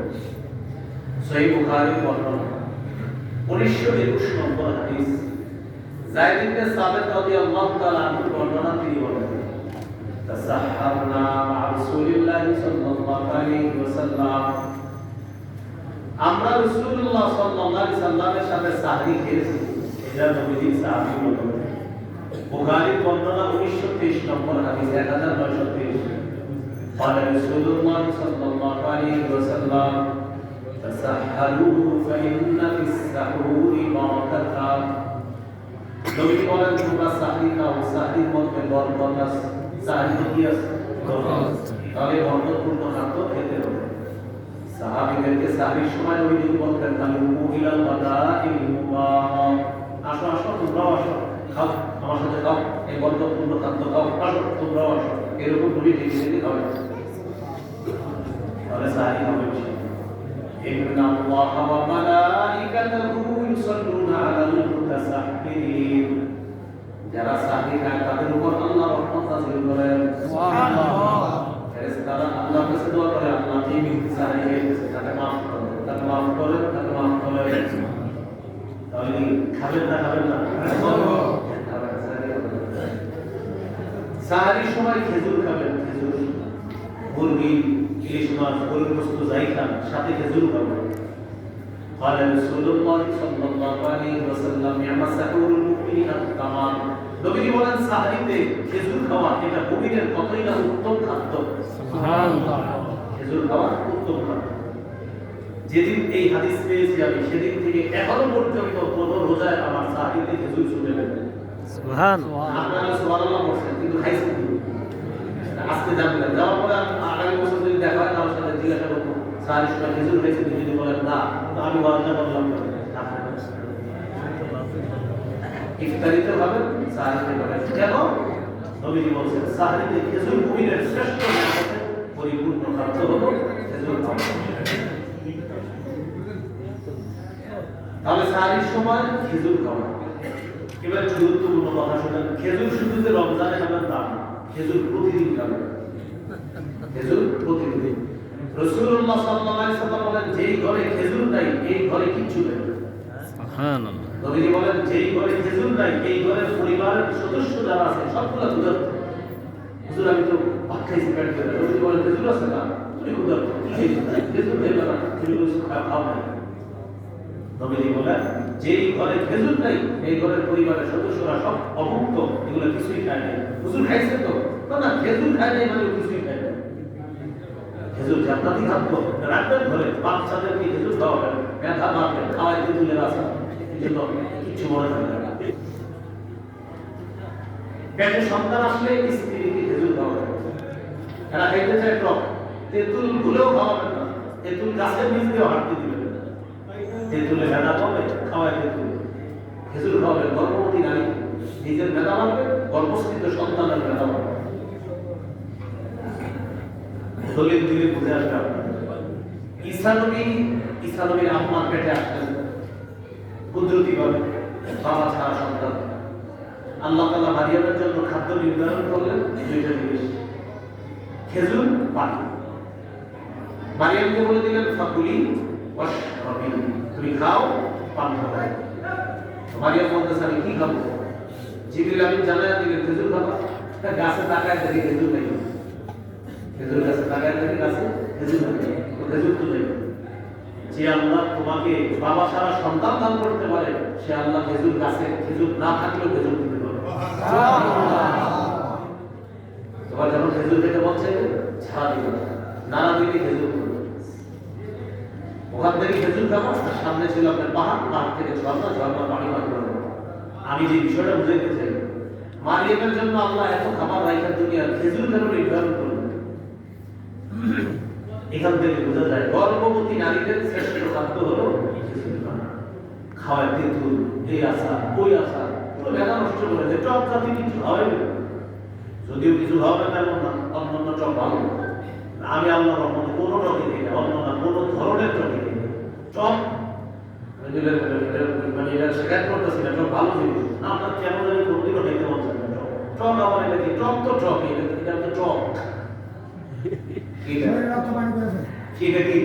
সহিহ বুখারীর বর্ণনা 1921 নম্বর হাদিস। যায়েদ ইবনে সাবিত রাদিয়াল্লাহু তাআলা আনহু বর্ণনা, তিনি বলেন তাসাহহারনা মা রাসূলিল্লাহ সাল্লাল্লাহু আলাইহি ওয়াসাল্লাম, আমরা রাসূলুল্লাহ সাল্লাল্লাহু আলাইহি ওয়াসাল্লামের সাথে সাহরি খেয়েছি। এটা নবীজির সাহাবী বলেন। বুখারীর বর্ণনা 1923 নম্বর হাদিস, 1923। قال رسول الله صلى الله عليه وسلم তাসাহহারু ফাইন্না ফিস-সাহুরি বারাকাতান। নবী বলেন তোমরা সাহরি খাও, সাহরির মধ্যে বরকত আছে। সাহরি কি আছে? বরকত। তাহলে বরকতপূর্ণ খাদ্য খেতে হবে। সাহাবীদেরকে সাহরির সময় নবী বলতেন তালুমু ইলাল বাদাইল মুবারাক, আসো আসো তোমরাও আসো, খাও আমার সাথে খাও, এই বরকতপূর্ণ খাদ্য খাও, আসো তোমরাও আসো, এরকম নবী ডেকে ডেকে খাওয়াই। তাহলে সাহরি হবে বেশি। ইন্না আল্লাহা ওয়া মালাইকাতাহু ইউসাল্লুনা আলাল মুতাসাহহিরিন, যারা সাহরি খায় তাদের উপর আল্লাহ রহমত নাযিল করেন। সুবহানাল্লাহ। ফেরেশতারা আল্লাহর কাছে দোয়া করে, আল্লাহ এই ব্যক্তি সাহরি খেয়েছে, তাকে মাফ করুন, তাকে মাফ করেন, তাকে মাফ করেন। তাহলে খাবেন না খাবেন না? সাহরির সময় খেজুর খাবেন, খেজুর, মুরগি, ইলিশ মাছ, গরুর গোশত যাই খান, সাথে খেজুর খাবেন। قال رسول الله صلى الله عليه وسلم يا سحور المؤمنين التمام। নবীজি বলেন সাহরিতে খেজুর খাওয়া এটা মুমিনের কতই না উত্তম খাদ্য। সুবহানাল্লাহ। খেজুর খাওয়া উত্তম খাদ্য। যেদিন এই হাদিস পেয়েছি আমি সেদিন থেকে এখনো পর্যন্ত কোন রোজায় আমার সাহরিতে খেজুর ছুটে গেছে। সুবহানাল্লাহ। আপনারা সুবহানাল্লাহ বলছেন কিন্তু খাইছেন কি? আজকে জানলেন, যাওয়ার পরে আগামী বছর যদি দেখা হয় তার সাথে জিজ্ঞাসা করবো সাহরির সময় খেজুর খাইছেন, যদি বলেন না তো আমি ওয়াদা করলাম ইফতারিতে হবে, সাহরিতে হবে। কেন? নবীজি বলছেন সাহরিতে খেজুর মুমিনের শ্রেষ্ঠ পরিপূর্ণ খাদ্য হলো খেজুর খাওয়া। তাহলে সাহরির সময় খেজুর খাওয়া। এবার গুরুত্বপূর্ণ কথা শুনেন, খেজুর শুধু যে রমজানে খাবেন তা না, খেজুর প্রতিদিন খাবেন। খেজুর প্রতিদিন। রাসূলুল্লাহ সাল্লাল্লাহু আলাইহি ওয়াসাল্লাম বলেন যেই ঘরে খেজুর নাই এই ঘরে কিচ্ছু নেই। সুবহানাল্লাহ। নবীজি বলেন যেই ঘরে খেজুর নাই এই ঘরের পরিবারের সদস্য যারা আছে সবগুলা ক্ষুধার্ত। হুজুর আমি তো ভাত খাইছি পেট ভরে। নবীজি বলেন খেজুর আছে না, তুমি ক্ষুধার্ত, কি খেয়েছো? খেজুর খেলে না, তুমি কিছু খাও না। নবীজি বলেন যেই ঘরে খেজুর নাই এই ঘরের পরিবারের সদস্যরা সব অভুক্ত, এগুলো কিছুই খায় না। হুজুর খাইছে তো? না, খেজুর খায় নাই মানে কিছুই খায় না। খেজুর জান্নাতি খাদ্য, রাখবেন ঘরে, বাচ্চাদেরকে খেজুর খাওয়াবেন, মেধা বাড়বে, খাওয়াইতে তুলে রাখা, এই জন্য কিছু মনে থাকবে না। পেটে সন্তান আসলে স্ত্রীকে খেজুর খাওয়াবেন। এরা খাইতে চায় টক, তেঁতুল ভুলেও খাওয়াবেন না, তেঁতুল গাছের নিচ দিয়েও হাঁটতে দিবেন না। তেঁতুলে মেধা পাবে, খাওয়াই তেঁতুল। খেজুর খাওয়াবেন গর্ভবতী নারী, নিজের মেধা বাড়বে, গর্ভস্থিত সন্তানের মেধা বাড়বে। দলিল দিলে বুঝে আসবে আপনার। ঈসা নবীর আম্মার পেটে আসলেন কুদরতি ভাবে, বাবা ছাড়া সন্তান। আল্লাহ তাআলা মারিয়ামের জন্য খাদ্য নির্ধারণ করলেন দুইটা জিনিস, খেজুর, পানি। মারিয়ামকে বলে দিলেন ফাকুলি ওয়াশরাবি, তুমি খাও পান করো। মারিয়াম বলতেছে আমি কি খাবো? জিবরিল আমিন জানায়া দিলেন খেজুর খাবা। গাছে তাকায় দেখে খেজুর নাই, খেজুর গাছে তাকায় দেখে গাছে খেজুর নাই, খেজুর তো নেই। যে আল্লাহ তোমাকে বাবা ছাড়া সন্তান দান করতে পারে সে আল্লাহ খেজুর গাছে খেজুর না থাকলেও খেজুর দিতে পারে। তোমার যখন খেজুর খেতে বলছে ছাড়া দিবে, নাড়া দিলে খেজুর করবে। ওখান থেকে খেজুর খাবো, সামনে ছিল আপনার পাহাড়, পাহাড় থেকে ঝর্ণা, ঝর্ণা পানি পান করবো। আমি যে বিষয়টা বুঝাইতে চাই, মারিয়ামের জন্য আল্লাহ এত খাবার রাইখা দুনিয়ার খেজুর কেন নির্ধারণ করলেন? এখান থেকে বোঝা যায় গর্ভবতী নারীদের শ্রেষ্ঠ খাদ্য হলো খাওয়ায় তেঁতুল, এই আশা ওই আশা, পুরো মেধা নষ্ট করে যে টক জাতি কিছু হয়, যদিও কিছু হবে তেমন না, অন্যান্য টক ভালো। আমি আল্লাহর রহমতে কোনো টকে দিই না, অন্য না কোনো ধরনের টকে দিই না। টক মানে এটা শেখার করতেছি না, টক ভালো জিনিস না, আপনার কেমন জানি কোনোদিনও খেতে মন চায় না। টক আমার এটা কি টক তো টক, এটা তো টক। এটা কি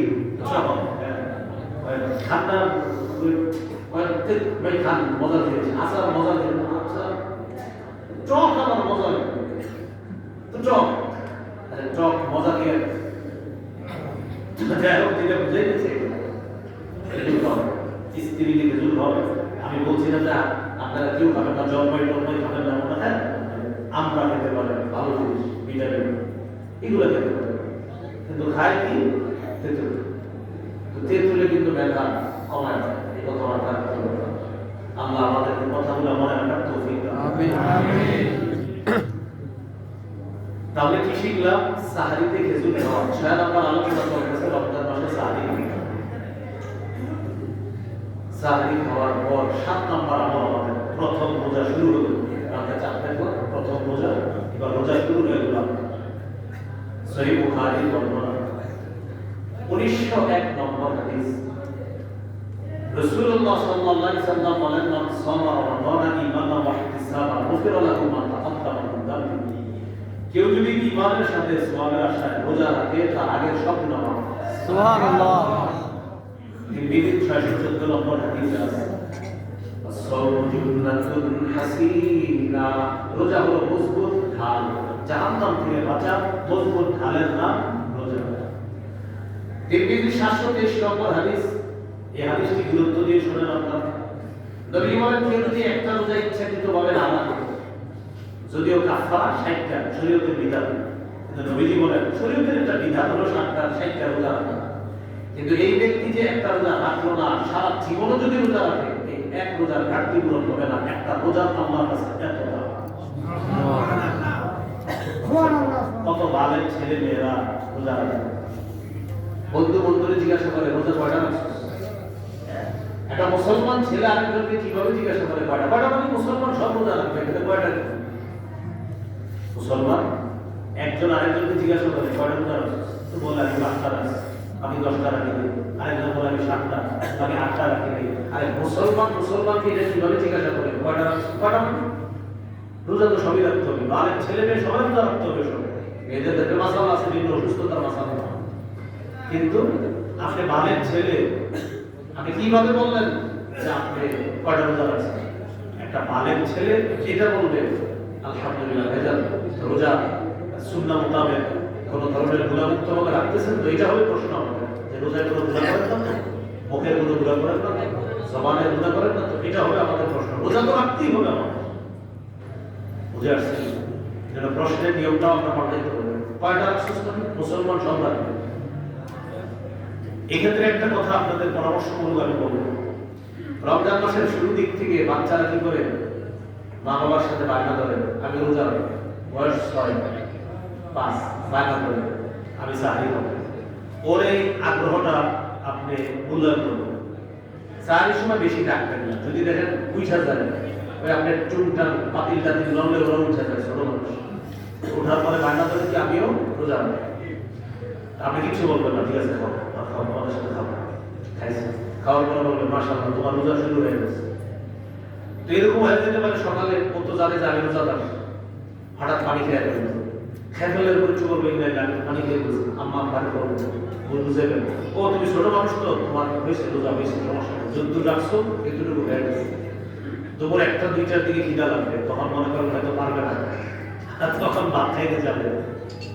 ঠান্ডা খান মজা দিয়েছে, আসার মজা দিয়েছে, আচ্ছা চক আমার মজা তো চক, চক মজা দিয়ে যাই হোক যেটা বুঝে গেছে স্ত্রীকে খেজুর হবে। আমি বলছি না যে আপনারা কেউ খাবেন না, জন্মাই টন্মাই খাবেন না, ওটা হ্যাঁ আমরা খেতে পারেন, ভালো জিনিস ভিটামিন এগুলো খেতে পারেন, কিন্তু খায় কি তেঁতুল। তেঁতুলে কিন্তু মেধা কমায় না। এই কথা মাথায় রাখতে হবে। আল্লাহ আমাদের কথাগুলো মনে রাখার তৌফিক দান করুন। আমিন। তাহলে কি শিখলাম? সাহারিতে খেজুর খাওয়া। 6 নম্বর আলোচনা চলতেছে রমজান মাসে সাহারি। সাহারি খাওয়ার পর 7 নম্বর আমল আমাদের প্রথম রোজা শুরু হলো। রাতে 4টার পর প্রথম রোজা, এবার রোজা শুরু হয়ে গেল। সহিহ বুখারীর বর্ণনা 1901 নম্বর হাদিস। রাসূলুল্লাহ সাল্লাল্লাহু আলাইহি ওয়াসাল্লাম বলেন, মান সামা রমাদান ঈমানান ওয়া ইহতিসাবান গুফিরা লাহু মা তাকাদ্দামা মিন যামবিহি। কেউ যদি ঈমানের সাথে সওয়াবের আশায় রোজা রাখে, তার আগের সব গুনাহ মাফ। সুবহানাল্লাহ। তিরমিজি 614 নম্বর হাদিসে আছে, as-সাওমু জুন্নাতুন হাসিনা। রোজা হলো মজবুত ঢাল, জাহান্নাম থেকে বাঁচা মজবুত ঢালের নাম রোজা। তিরমিজি 723 নম্বর হাদিস। এই হাদিসটি গুরুত্ব দিয়ে শুনেন আপনারা। নবী বলেন, কেউ যদি একটা রোজা ইচ্ছাকৃতভাবে না রাখে, যদিও কাফারা 60টা শরীয়তের বিধান, কিন্তু নবীজি বলেন শরীয়তের একটা বিধান হলো 60টা রোজা রাখা। কিন্তু এই ব্যক্তি যে একটা রোজা রাখলো না, সারা জীবনও যদি রোজা রাখে, এই এক রোজার ঘাটতি পূরণ হবে না। একটা রোজার আল্লাহর কাছে এত দাম। কত ভালো ছেলে মেয়েরা রোজা রাখে। বন্ধুরে জিজ্ঞাসা করে, রোজা কয়টা রাখছো? একটা মুসলমান ছেলে আরেকজনকে কিভাবে জিজ্ঞাসা করে কয়টা? মানে মুসলমান সব রোজা রাখবে, কিন্তু কয়টা? মুসলমান একজন আরেকজনকে জিজ্ঞাসা করে কয়টা রোজা রাখছো? তো বলে আমি 5টা রাখছি, আমি 10টা রাখি। আরেকজন বলে আমি 7টা, আমি 8টা রাখি। আরে মুসলমানকে এটা কিভাবে জিজ্ঞাসা করে কয়টা রাখছো? রোজা তো সবই রাখতে হবে। বালের ছেলে মেয়ে সবাই রোজা রাখতে হবে। সব মেয়েদের দেখে মাসাল আছে, বিভিন্ন অসুস্থতার মাসাল। কিন্তু আপনি বালের ছেলে, আপনি কিভাবে বললেন যে আপনি কয়টা রোজা রাখছেন? একটা বালের ছেলে এটা বলবে আলহামদুলিল্লাহ ভেজাল রোজা সুন্নাহ মোতাবেক কোন ধরনের গুনাহমুক্ত ভাবে রাখতেছেন। তো এটা হবে প্রশ্ন আমাদের, যে রোজায় কোনো গুনাহ করেন না, মুখের কোনো গুনাহ করেন না, জবানের গুনাহ করেন না। তো এটা হবে আমাদের প্রশ্ন। রোজা তো রাখতেই হবে আমাদের। বুঝে আসছে? যেন প্রশ্নের নিয়মটাও আমরা পাল্টাইতে হবে। কয়টা রাখছিস? মুসলমান সব রাখবে। এক্ষেত্রে একটা কথা আপনাদের পরামর্শমূলক আমি বলবো, রমজান মাসের শুরু দিক থেকে বাচ্চারা কি করে মা বাবার সাথে বায়না ধরে, আমি রোজা রাখবো, বয়স 6-5 বায়না ধরে আমি সাহারি হব। ওর এই আগ্রহটা আপনি মূল্যায়ন করবেন। সাহারির সময় বেশি ডাকবেন না। যদি দেখেন উইঠা যায়, ওই আপনার চুনটা পাতিলটা দিন লড়লে ওরা উঠে যায়, ছোট মানুষ ওঠার পরে বায়না ধরে কি আমিও রোজা রাখবো। আপনি কিছু বলবেন না, ঠিক আছে খাও, আমাদের সাথে খাও। খাইছে, খাওয়ার পরে বলবেন মাশাআল্লাহ তোমার রোজা শুরু হয়ে গেছে। তো এরকম হয়ে যেতে পারে সকালে ও তো জানে যে আমি রোজাদার, হঠাৎ পানি খেয়ে ফেলবে, খেয়ে ফেলে কিছু করবে না, আমি পানি খেয়ে বলছি আম্মা পানি করবো, বুঝে ফেলবে। ও তুমি ছোট মানুষ তো, তোমার হয়েছে রোজা হয়েছে, সমস্যা নেই, যদ্দূর রাখছো একটুটুকু হয়ে গেছে। দুপুর 1টা-2টার দিকে খিদা লাগবে, তখন মনে করেন হয়তো পারবে না, তখন ভাত খাইতে যাবে।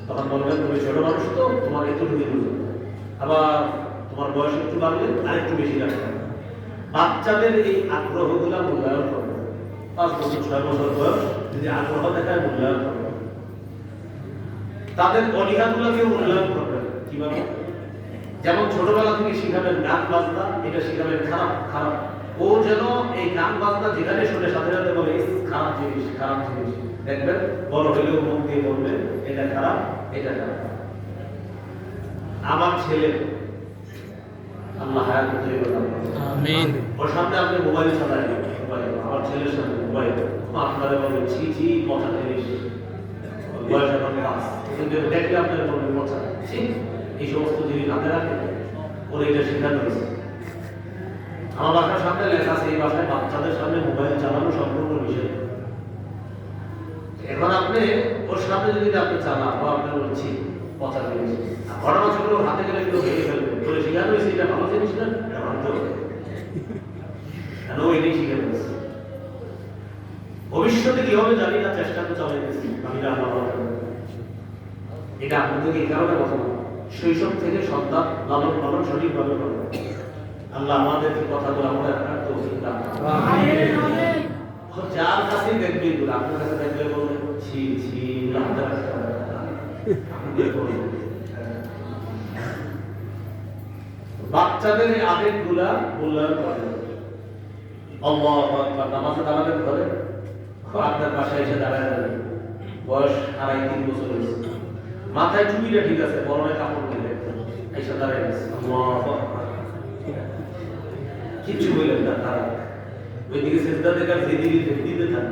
তখন বলবেন তুমি ছোট মানুষ তো, তোমার একটুটুকু বুঝো। আবার তোমার বয়স একটু বাড়লে আরেকটু বেশি রাখবে। বাচ্চাদের এই আগ্রহগুলা মূল্যায়ন করবে। 5 বছর 6 বছর বয়স যদি আগ্রহ দেখায় মূল্যায়ন করবে। তাদের অনীহাগুলোকে মূল্যায়ন করবে। কিভাবে? যেমন ছোটবেলা থেকে শিখাবেন গান বাজনা, এটা শিখাবেন খারাপ। ও যেন এই গান বাজনা যেখানে শুনে সাথে সাথে বলে খারাপ জিনিস। দেখবেন বড় হলেও মন দিয়ে বলবে এটা খারাপ। আমার ছেলে আল্লাহ হায়াত দিয়ে বলেন আমিন। ওর সামনে আপনি মোবাইল চালায়, আমার ছেলের সামনে মোবাইল, আপনারা বলবেন ছি পচা জিনিস, বয়স এখন 5, কিন্তু দেখলে আপনারা বলবেন পচা। এই সমস্ত জিনিস হাতে রাখে, ওর এটা শেখানো হয়েছে। আমার বাসার সামনে লেখা আছে এই বাসায় বাচ্চাদের সামনে মোবাইল চালানো সম্পূর্ণ নিষেধ। এখন আপনি ওর সামনে যদি আপনি চালান বা আপনি বলছি পচা জিনিস, ঘটনা ছিল হাতে গেলে কেউ ভেঙে ফেলবে, বলে শেখানো হয়েছে এটা ভালো জিনিস না, এটা ভাবতে হবে কেন এটাই শিখে ফেলছে। ভবিষ্যতে কি হবে জানি না, চেষ্টা তো চালিয়ে গেছি আমি এটা আপনাদেরকে এই কারণে কথা বলবো, শৈশব থেকে সন্তান লালন পালন সঠিকভাবে করবে। আল্লাহ আমাদেরকে কথাগুলো মনে রাখার তৌফিক দান করুন। আমিন। যার কাছে দেখবে এগুলো, আপনার কাছে দেখলে বলবে ছি হাতে রাখতে হবে, আপনি বলবেন বাচ্চাদের এই আবেগগুলা মূল্যায়ন করে। আল্লাহু আকবার, নামাজে দাঁড়াবেন ঘরে, আপনার পাশে এসে দাঁড়ায় যাবে, বয়স 2.5-3 বছর হয়েছে, মাথায় টুপিটা ঠিক আছে, পরনে কাপড় দিলে এসে দাঁড়ায় গেছে, আল্লাহু আকবার, কিচ্ছু বললেন না, তারা ওইদিকে সেজদা থেকে দিতে থাকেন।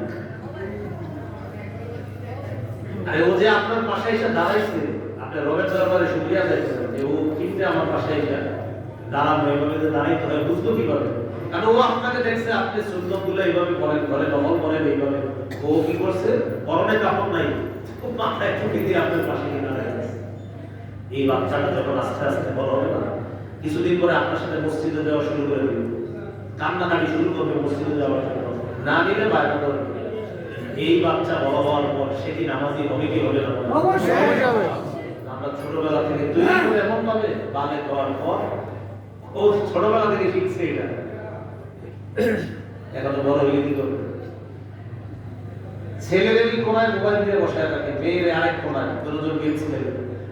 আরে ও যে আপনার পাশে এসে দাঁড়াইছে, আপনি রবের দরবারে শুকরিয়া যাইছেন যে ও কিন্তু আমার পাশে এসে দাঁড়ানো, এইভাবে যে দাঁড়াইতে হয় বুঝতো কিভাবে? কারণ ও আপনাকে দেখছে আপনি সুন্নতগুলো এইভাবে করেন, ঘরে নকল করেন এইভাবে, ও কি করছে? পরনে কাপড় নাই, ও মাথায় টুপি দিয়ে আপনার পাশে গিয়ে দাঁড়ায় গেছে। এই বাচ্চাটা যখন আস্তে আস্তে বড় হবে না, কিছুদিন পরে আপনার সাথে মসজিদে যাওয়া শুরু করে দিবে, কান্নাকাটি শুরু করবে মসজিদে যাওয়ার জন্য, না নিলে বাইরে করবে। এই বাচ্চা বড় হওয়ার পর সে কি নামাজি হবে কি হবে না? অবশ্যই হবে। আমরা ছোটবেলা থেকে তৈরি করে এমন ভাবে বালে হওয়ার পর ও ছোটবেলা থেকে শিখছে এটা, এখন তো বড় হয়ে কি করবে? ছেলেদেরই কোনায় মোবাইল দিয়ে বসায় থাকে, মেয়ের আরেক কোনায় দুজন গেমস খেলে,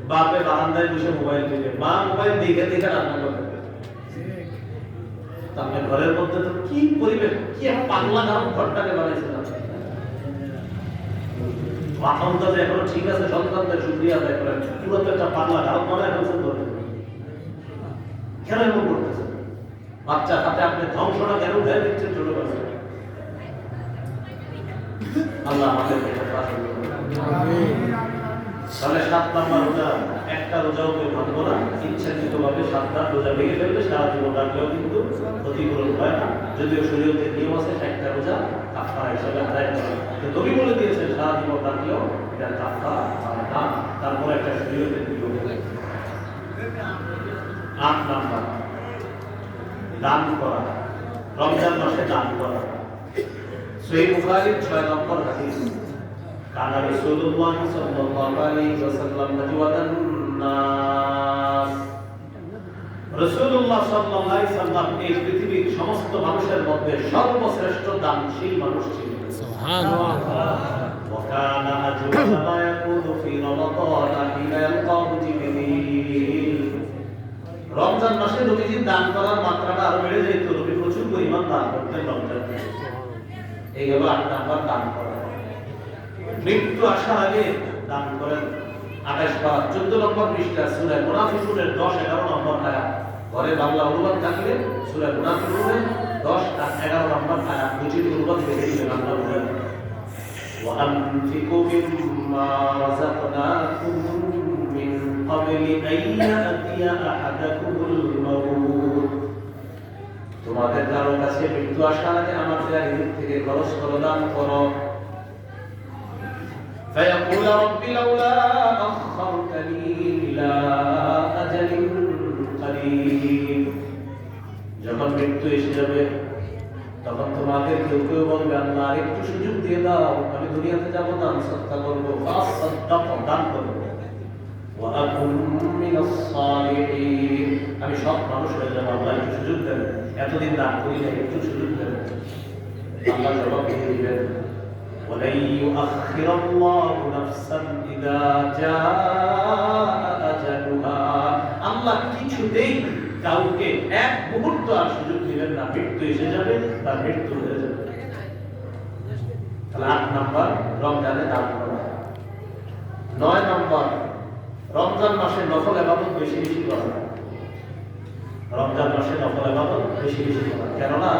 বাপে বারান্দায় বসে মোবাইল দিবে, মা মোবাইল দেখে দেখে রান্না করে। আপনার ঘরের মধ্যে তো কি পরিবেশ, কি পাগলা গান ঘরটাকে বানাইছিলাম। মাথাটা যে এখনো ঠিক আছে, সন্তানদের শুকরিয়া আদায় করেন, পুরো তো একটা পাগলা গান বানায় ফেলছেন ধরে। কেন এমন করতেছেন? বাচ্চা হাতে আপনি ধ্বংসটা কেন উঠে দিচ্ছেন ছোটবেলা? আল্লাহ আমাদেরকে হেফাজত করুন। তাহলে 7 নাম্বার রোজা, একটা রোজাও কেউ ভাঙবো না, ইচ্ছাকৃতভাবে 7টা রোজা ভেঙে ফেলবে, সারা জীবন রাখলেও কিন্তু ক্ষতিপূরণ হয় না। যদিও শরীয়তের নিয়ম আছে 60টা রোজা কাফারা হিসেবে আদায় করা, কিন্তু নবী বলে দিয়েছেন সারা জীবন রাখলেও এটা কাফারা হয় না। তারপরে একটা শরীয়তের নিয়ম। 8 নাম্বার, দান করা, রমজান মাসে দান করা। সহিহ বুখারীর 6 নম্বর হাদিস, কানা রাসূলুল্লাহ সাল্লাল্লাহু আলাইহি ওয়াসাল্লাম আজওয়াদান নাস। রাসূলুল্লাহ সাল্লাল্লাহু আলাইহি ওয়াসাল্লাম এই পৃথিবীর সমস্ত মানুষের মধ্যে সর্বশ্রেষ্ঠ দানশীল মানুষ ছিলেন। সুবহানাল্লাহ। ওয়া কানা আজওয়াদা মা ইয়াকুনু ফি রমাদান হিনা ইয়ালকাহু জিবরিল। রমজান মাসে নবীজির দান করার মাত্রাটা আরো বেড়ে যেত, নবী প্রচুর পরিমাণ দান করতেন রমজান মাসে। এই হলো 8 নাম্বার, দান করা। মৃত্যু আসার আগে দান করেন। 28 পারা 14 নম্বর পৃষ্ঠা সূরা মুনাফিকুনের 10-11 নম্বর আয়াত। ঘরে বাংলা অনুবাদ থাকলে সূরা মুনাফিকুনের 10 আর 11 নম্বর আয়াত দুটি অনুবাদ দেখে দিবেন আপনারা বলেন। ওয়া আনফিকু মিম্মা রাযাকনাকুম মিন ক্বাবলি আইয়াতিয়া আহাদাকুমুল মাউত। তোমাদের কারো কাছে মৃত্যু আসার আগে আমার দেয়া রিজিক থেকে খরচ করো, দান করো। فيقول رب لولا أخرتني إلى أجل قريب। যখন মৃত্যু এসে যাবে তখন তোমাদের কেউ কেউ বলবে আল্লাহ আরেকটু সুযোগ দিয়ে দাও, আমি দুনিয়াতে যাবো, দান সদকা করবো, দান করবো। ওয়া আকুম মিনাস সালিহিন, আমি সব মানুষ হয়ে যাবো, আল্লাহ একটু সুযোগ দেন, এতদিন দান করি না, একটু সুযোগ দেন। আল্লাহ জবাব দিয়ে দিবেন وَلَن يُؤَخِّرَ اللَّهُ نَفْسًا إِذَا جَاءَ أَجَلُهَا। আল্লাহ কিছুতেই কাউকে এক মুহূর্ত আর সুযোগ দিবেন না, মৃত্যু এসে যাবে, তার মৃত্যু হয়ে যাবে। তাহলে 8 নাম্বার, রমজানে দান করা। 9 নাম্বার, রমজান মাসে নফল ইবাদত বেশি বেশি করা। রমজান মাসে নফল ইবাদত বেশি বেশি করা, কেননা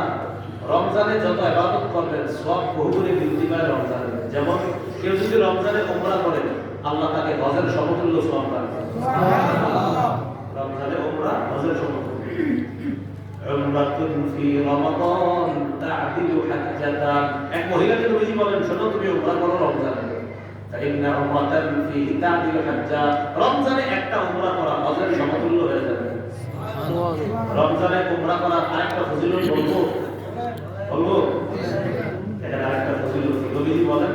রমজানে যত ইবাদত করবেন সব বহুগুণে বৃদ্ধি পায় রমজানে। যেমন কেউ যদি রমজানে উমরা করে, আল্লাহ তাকে হজের সমতুল্য সওয়াব দান করেন। সুবহানাল্লাহ। রমজানে উমরা হজের সমতুল্য। উমরাতুন ফি রমাদান তা'দিলু হাজ্জাতান। এক মহিলাকে নবীজি বলেন, শোনো তুমি উমরা করো রমজানে, ফাইন্না উমরাতান ফি তা'দিলু হাজ্জা। রমজানে একটা উমরা করা হজের সমতুল্য হয়ে যাবে। সুবহানাল্লাহ। রমজানে উমরা করা আরেকটা ফজিলত বলবো, এখানে আরেকটা ফজিলত নবীজি বলেন,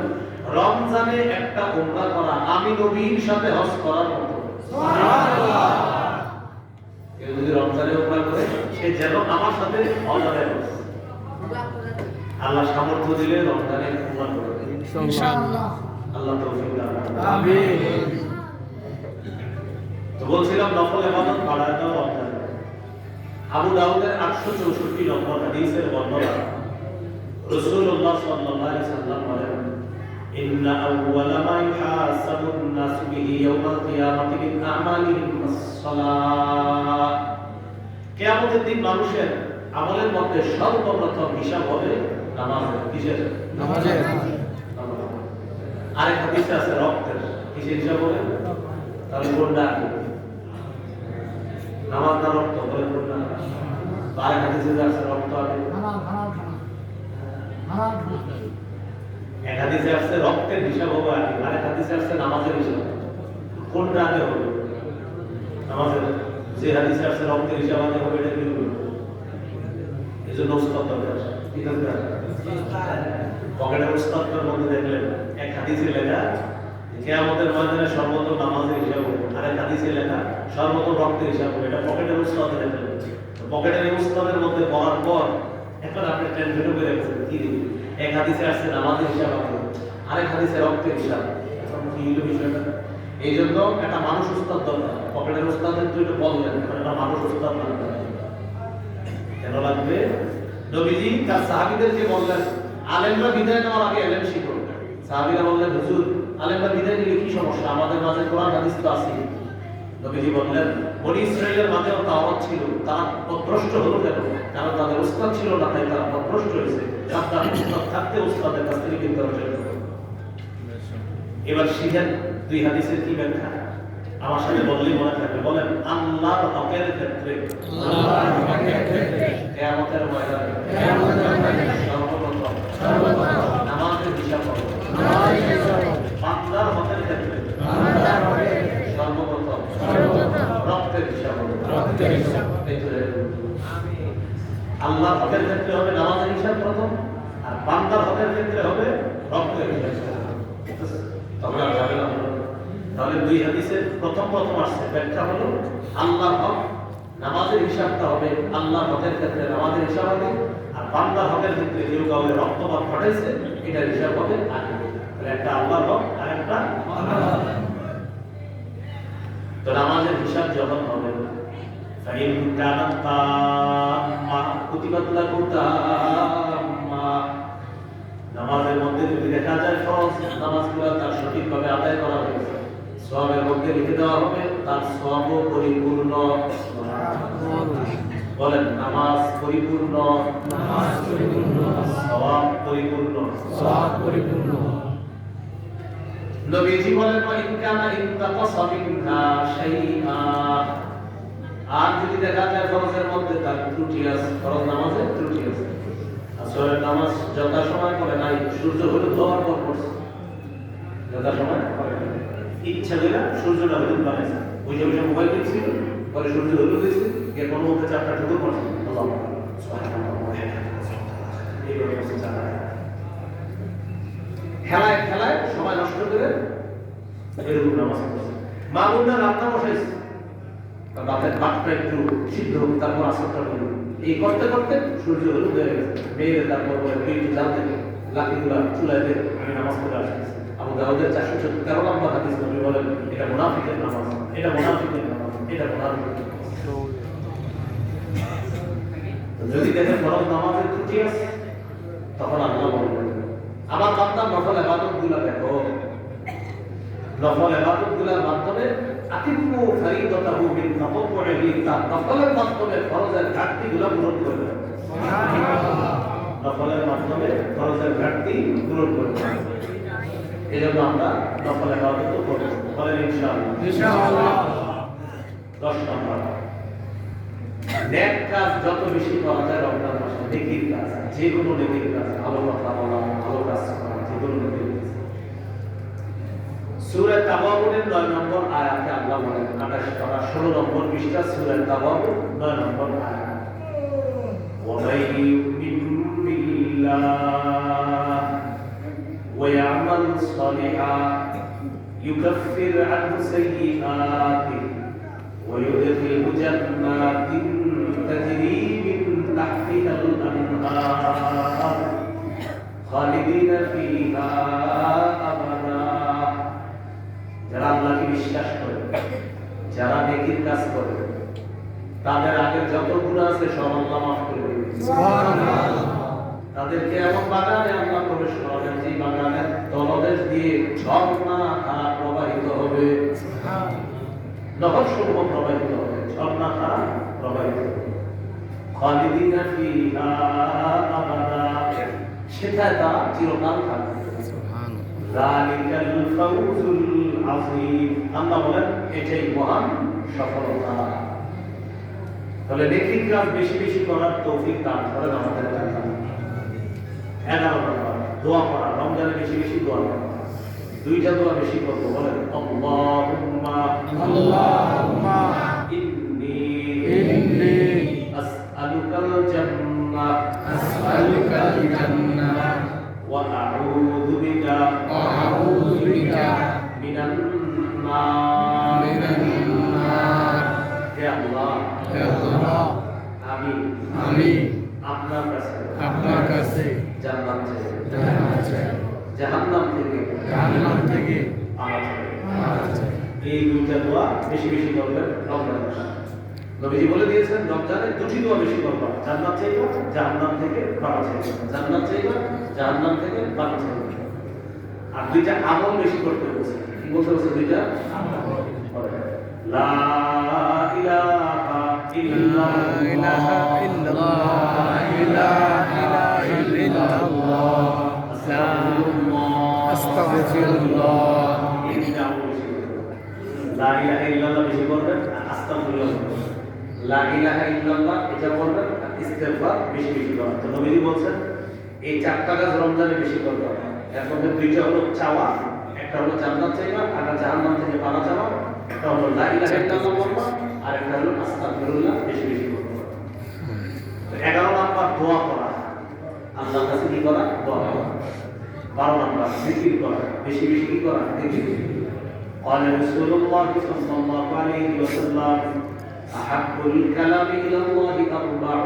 রমজানে একটা উমরা করা আমি নবীর সাথে হজ করার মতো। সুবহানাল্লাহ। কেউ যদি রমজানে উমরা করে সে যেন আমার সাথে হজ আদায় করে। আল্লাহ সামর্থ্য দিলে রমজানে উমরা করবে ইনশাআল্লাহ। আল্লাহ তৌফিক দান করুন, আমিন। তো বলছিলাম নফল ইবাদত বাড়ায় দাও রমজানে। আবু দাউদের 864 নম্বর হাদিসের বর্ণনা রাসূলুল্লাহ সাল্লাল্লাহু আলাইহি সাল্লাম বলেন ইন্না আউওয়ালা মা ইউহাসাবুন নাস বিহি ইয়াওমাল কিয়ামাতি মিন আমালিহিম আস-সালাত। কিয়ামতের দিন মানুষের আমলের মধ্যে সর্বপ্রথম হিসাব হবে নামাজের। কিসের? নামাজের। আরেক হাদিসে আছে রক্তের। কিসের হিসাব হবে? তাহলে কোনটা আগে? নামাজ না রক্ত? বলে কোনটা? আরেক হাদিসে আছে রক্ত আগে। এক হাদিসে আছে রক্তের হিসাব হবে আগে, আরেক হাদিসে আছে নামাজের হিসাব। কোনটা আগে হবে? নামাজের। যে হাদিসে আছে রক্তের হিসাব আগে হবে, এটা কি হবে? এই জন্য উস্তাদ দরকার। কি দরকার? পকেটের উস্তাদের মধ্যে দেখলেন এক হাদিসে লেখা কিয়ামতের ময়দানে সর্বপ্রথম নামাজের হিসাব হবে, আরেক হাদিসে লেখা সর্বপ্রথম রক্তের হিসাব হবে। এটা পকেটের উস্তাদে দেখলেন। পকেটের এই উস্তাদের মধ্যে পড়ার পর এখন আপনি টেনশনে করে রাখছেন কি এক হাদিসে আসছে নামাজের হিসাব আছে, আরেক হাদিসে রক্তের হিসাব। এখন কি হলো বিষয়টা? এই জন্য একটা মানুষ উস্তাদ দরকার। পকেটের উস্তাদের তো এটা বললেন, একটা মানুষ উস্তাদ লাগবে। কেন লাগবে? নবীজি তার সাহাবীদেরকে বললেন আলেমরা বিদায় নেওয়ার আগে এলেম শিখো। সাহাবীরা বললেন হুজুর আলেমরা বিদায় নিলে কি সমস্যা? আমাদের মাঝে কোরআন হাদিস তো আছে। নবীজি বললেন বনি ইসরাঈলের মাঝেও তাওরাত ছিল, তারা পথভ্রষ্ট হলো কেন? কারণ তাদের উস্তাদ ছিল না, তাই তারা পথভ্রষ্ট হয়েছে। আপনার উস্তাদ থাকতে উস্তাদের কাছ থেকে কিনতে হবে। এবার শিখেন দুই হাদিসের কি ব্যাখ্যা আমার সাথে বললেই মনে থাকবে। বলেন আল্লাহর হকের ক্ষেত্রে কিয়ামতের ময়দানে সর্বপ্রথম নামাজের হিসাব হবে। বান্দার হকের ক্ষেত্রে সর্বপ্রথম রক্তের হিসাব হবে। আল্লাহর হকের ক্ষেত্রে হবে নামাজের হিসাব প্রথম, আর বান্দার হকের ক্ষেত্রে হবে রক্তের হিসাব। তবে আর যাবে না। তাহলে দুই হাদিসের প্রথম আসছে ব্যাখ্যা হলো আল্লাহর হক নামাজের হিসাবটা হবে আল্লাহর হকের ক্ষেত্রে নামাজের হিসাব হবে, আর বান্দার হকের ক্ষেত্রে কেউ কাউকে রক্তপাত ঘটাইছে এটার হিসাব হবে আগে। তাহলে একটা আল্লাহর হক আর একটা তো নামাজের হিসাব যখন হবে ফাইন কানাত তাম্মা কুতিবাতুল তাম্মা, নামাজের মধ্যে যদি দেখা যায় ফরজ নামাজগুলো তার সঠিকভাবে আদায় করা হয়েছে, সওয়াবের মধ্যে লিখে দেওয়া হবে তার সওয়াবও পরিপূর্ণ। বলেন নামাজ পরিপূর্ণ, সওয়াব পরিপূর্ণ। নবীজি বলেন ওয়া ইন কানা ইনতাকাসা মিনহা শাইআ, আর যদি দেখা যায় ফরজের মধ্যে তার ত্রুটি আছে, ফরজ নামাজে ত্রুটি আছে, আসরের নামাজ যথা সময় করে নাই, সূর্য হলো ধোয়ার পর পড়ছে, যথা সময় করে নাই, ইচ্ছা দিলা সূর্যটা হলুদ বানাইছে, বুঝে বুঝে মোবাইল দেখছিল, পরে সূর্য হলুদ হয়েছে, গিয়ে কোনো মধ্যে চারটা ঠুকুর পড়ছে, খেলায় খেলায় সময় নষ্ট করে এরকম নামাজ পড়ছে। মা বোনরা রান্না বসাইছে, রাতের ভাতটা একটু সিদ্ধ হোক, তারপর আসরটা হলো, এই করতে করতে সূর্য হলুদ হয়ে গেছে, মেয়েদের তারপর বলে জাল থেকে লাঠিগুলা চুলায় দিয়ে আমি নামাজ পড়ে আসতেছি। আবু দাউদের 413 নম্বর হাদিস নবী বলেন এটা মুনাফিকের নামাজ, এটা মুনাফিকের নামাজ, এটা মুনাফিকের নামাজ। যদি দেখেন ফরজ নামাজের ত্রুটি আছে তখন আল্লাহ বলবেন আমার বান্দা নফল ইবাদতগুলো দেখো, নফল ইবাদতগুলোর মাধ্যমে আতিমু ফরিদাতাহু বিন তাতাওউহি, তার নফলের মাধ্যমে ফরজের ঘাটতিগুলো পূরণ করবে। সুবহানাল্লাহ। নফলের মাধ্যমে ফরজের ঘাটতি পূরণ করবে। এজন্য আমরা নফল ইবাদত করব। বলেন ইনশাআল্লাহ। ইনশাআল্লাহ। 10 নম্বর নেক কাজ যত বেশি করা যায় রমজান মাসে, নেকির কাজ, যে কোনো নেকির কাজ, ভালো কথা বলা, ভালো কাজ করা, যে কোনো নেকির কাজ। সূরা তাওবার 9 নম্বর আয়াতে আল্লাহ বলেন 16 নম্বর পৃষ্ঠা সূরা তাওবা 9 নম্বর আয়াত, ওয়া মান ইউমিন বিল্লাহ ওয়া ইয়ামাল সালিহান ইউকাফির আনহু সাইয়্যাতিহি ওয়া ইউদখিলহু জান্নাতিন তাজরি মিন তাহতিহাল আনহার খালিদিনা ফিহা আবাদা। যারা আল্লাহকে বিশ্বাস করে, যারা নেকির কাজ করে, তাদের আগের যত গুনাহ আছে সব আল্লাহ মাফ করে দিবেন। তাদেরকে এমন বাগানে আল্লাহ প্রবেশ করাবেন যে বাগানের তলদেশ দিয়ে ঝর্ণা ধারা প্রবাহিত হবে, নহর সমূহ প্রবাহিত হবে, ঝর্ণা ধারা প্রবাহিত হবে। খালিদিনা ফিহা আবাদা, সেটাই তারা চিরকাল থাকবে। যালিকাল ফাউজুল আযীম, আল্লাহ বলেন এটাই মহান সফলতা। তাহলে নেকির কাজ বেশি বেশি করার তৌফিক দান করেন আমাদের। 11 নম্বর দোয়া করা, রমজানে বেশি বেশি দোয়া করা। দুইটা দোয়া বেশি করব, বলেন আল্লাহুম্মা ইন্নী আসআলুকাল জান্নাহ ওয়া আউযু বিকা মিনান নার। হে আল্লাহ, আমি আপনার কাছে জান্নাত চাই, জাহান্নাম থেকে পানা চাই। এই দুইটা দোয়া বেশি বেশি করবেন রমজানে। নবীজি বলে দিয়েছেন রমজানে দুটি দোয়া বেশি করবা, জান্নাত চাইবা, জাহান্নাম থেকে পানা চাইবা, জান্নাত চাইবা, জাহান্নাম থেকে পানা চাইবা। আর দুইটা আমল বেশি করতে বলছে। কি বলতে বলছে? দুইটা আমল। লা ইলাহা ইল্লাল্লাহ, আস্তাগফিরুল্লাহ। লা ইলাহা ইল্লাল্লাহ বেশি করবেন, আস্তাগফিরুল্লাহ। লা ইলাহা ইল্লাল্লাহ এটা করবেন, ইস্তেগফার বেশি বেশি করবেন। তো নবীজি বলছেন এই চারটা কাজ রমজানে বেশি করবেন। এর মধ্যে দুইটা হলো চাওয়া, একটা হলো জান্নাত চাইবা, আর জাহান্নাম থেকে পানা চাওয়া। একটা হলো লা ইলাহা ইল্লাল্লাহ বলবা, আর একটা হলো আস্তাগফিরুল্লাহ বেশি বেশি করবেন। 11 নাম্বার দোয়া করা, আল্লাহর কাছে কি করা? দোয়া করা। 12 নাম্বার জিকির করা, বেশি বেশি কি করা? জিকির। قال رسول الله صلى الله عليه وسلم أحب الكلام إلى الله أربع,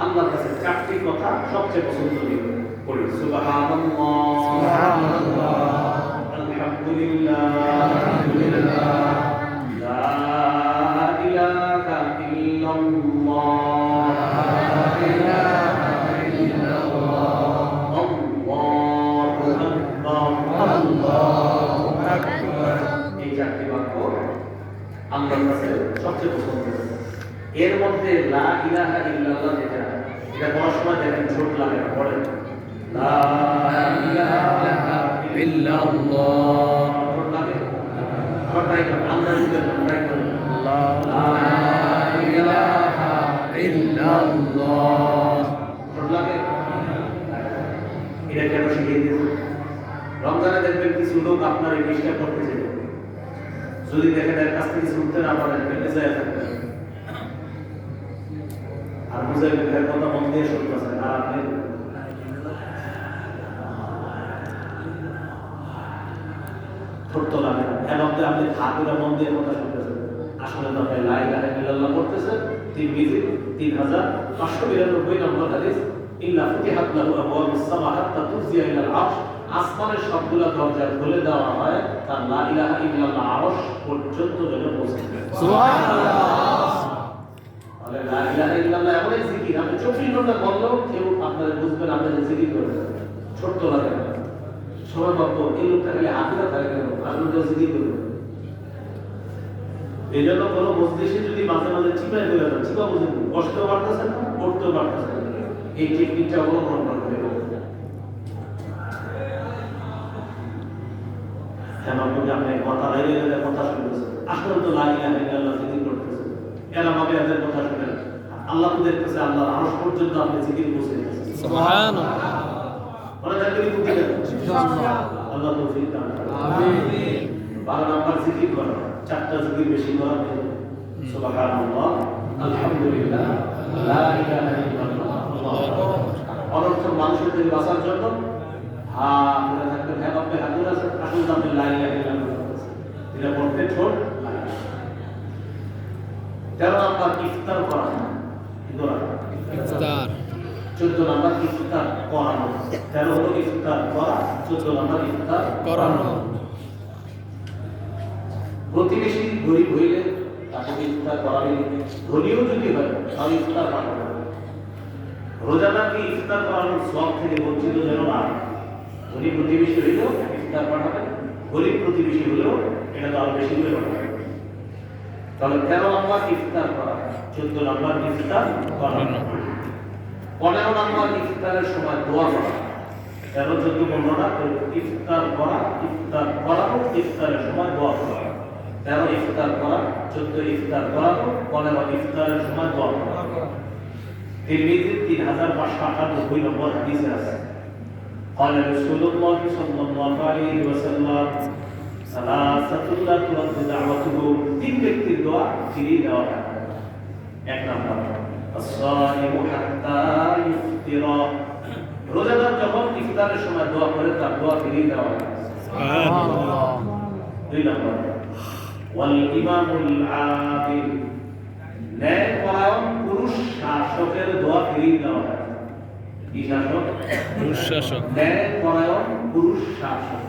আল্লাহর কাছে চারটি কথা সবচেয়ে পছন্দনীয়। পড়ি সুবহানাল্লাহ, আলহামদুলিল্লাহ, লা ইলাহা ইল্লাল্লাহ, আল্লাহর কাছে সবচেয়ে পছন্দের। এর মধ্যে লা ইলাহা ইল্লাল্লাহ যেটা, এটা বলার সময় দেখেন ছোট লাগে, পড়ে লা ইলাহা ইল্লাল্লাহ, ছোট লাগে। আবার ট্রাই করুন, আল্লাহর জিকির ট্রাই করুন, লা ইলাহা ইল্লাল্লাহ, ছোট লাগে। এটা কেন শিখিয়ে দিয়েছে? রমজানে দেখবেন কিছু লোক আপনার এই জিনিসটা করতেছে, যদি দেখেন এর কাছ থেকে শুনতে না পারেন বেঁচে থাকবেন, আর বুঝাই এর কথা মন দিয়ে শুনতেছেন, আর আপনি ছোট্ট লাগে এর মধ্যে আপনি হাতুরা মন দিয়ে কথা শুনতেছেন। আসলে তো আপনি লা ইলাহা ইল্লাল্লাহ করতেছেন। 3592 নম্বর হাদিস, ইল্লা ফুতিহাত লাহু আবওয়াবুস সামা হাত্তা তুফজিয়া ইলাল আরশ, আসমানের সবগুলো দরজা খুলে দেওয়া হয় তার লা ইলাহা ইল্লাল্লাহ আরশ পর্যন্ত যেন পৌঁছে। সুবহানাল্লাহ। তাহলে লা ইলাহা ইল্লাল্লাহ এমন এক জিকির, আপনি 24 ঘন্টা বললেও কেউ আপনারা বুঝবেন আপনি যে জিকির করেছেন। ছোট্ট লাগে না, সবাই ভাবতো এই লোকটা খালি হাতিরা থাকে কেন, আপনি তো জিকির করবেন। এই জন্য কোনো মজলিসে যদি মাঝে মাঝে চিপাই করে দেন, চিপা বুঝেন, কষ্টও বাড়তেছেন না, করতেও বাড়তেছেন, এই টেকনিকটা অবলম্বন করতে হবে। আপনি কথা বাইরে গেলে কথা শুনতেছেন, আসলে তো লা ইলাহা ইল্লাল্লাহ জিকির করতেছেন, এরা ভাবে এদের কথা শুনেন, আল্লাহ তো দেখতেছে, আল্লাহর আরশ পর্যন্ত আপনি জিকির পৌঁছে গেছেন। সুবহানাল্লাহ। মানে তাকে বুদ্ধি দেন ইনশাআল্লাহ, আল্লাহ তৌফিক দান করুন। আমিন। 12 নাম্বার জিকির করা, চারটা জিকির বেশি করা, সুবহানাল্লাহ, আলহামদুলিল্লাহ, লা ইলাহা ইল্লাল্লাহ, আল্লাহু আকবার। অনর্থক মানুষের থেকে বাঁচার জন্য মনে থাকবেন, হ্যাঁ আপনি হাতুর আছে, আসল আপনি লা ইলাহা ইল্লাল্লাহ এটা পড়তে ছোট লাগে। 13 নাম্বার ইফতার করা, ইফতার। 14 নাম্বার ইফতার করানো, 13 হলো ইফতার করা, 14 নাম্বার ইফতার করানো। প্রতিবেশী গরিব হইলে তাকে ইফতার করাবে। ধনীও যদি হয় তাহলে ইফতার পাঠাবে। রোজাদারকে ইফতার করানোর সওয়াব থেকে বঞ্চিত যেন না। ধনী প্রতিবেশী হইলেও ইফতার পাঠাবে, গরিব প্রতিবেশী হলেও এটা তো আরো বেশি করে পাঠাবে। তাহলে 13 নম্বর ইফতার করা, 14 নম্বর ইফতার করানো, 15 নম্বর ইফতারের সময় দোয়া করা। 13, 14, 15টা ইফতার করা, ইফতার করানো, ইফতারের সময় দোয়া করা। 13 ইফতার করা, 14 ইফতার করানো, 15 ইফতারের সময় দোয়া করা। তিরমিজি 3598 নম্বর হাদিসে আছে, قال رسول الله صلى الله عليه وسلم ثلاثة لا ترد دعوتهم। তিন ব্যক্তির দোয়া ফিরিয়ে দেওয়া হয়। এক নম্বর الصائم حتى يفطر। রোজাদার যখন ইফতারের সময় দোয়া করে তার দোয়া ফিরিয়ে দেওয়া হয়। সুবহানাল্লাহ। দুই নম্বর ওয়াল ইমামুল আদিল। ন্যায়পরায়ণ পুরুষ শাসকের দোয়া ফিরিয়ে দেওয়া হয়। কি শাসক? পুরুষ শাসক। ন্যায়পরায়ণ পুরুষ শাসক।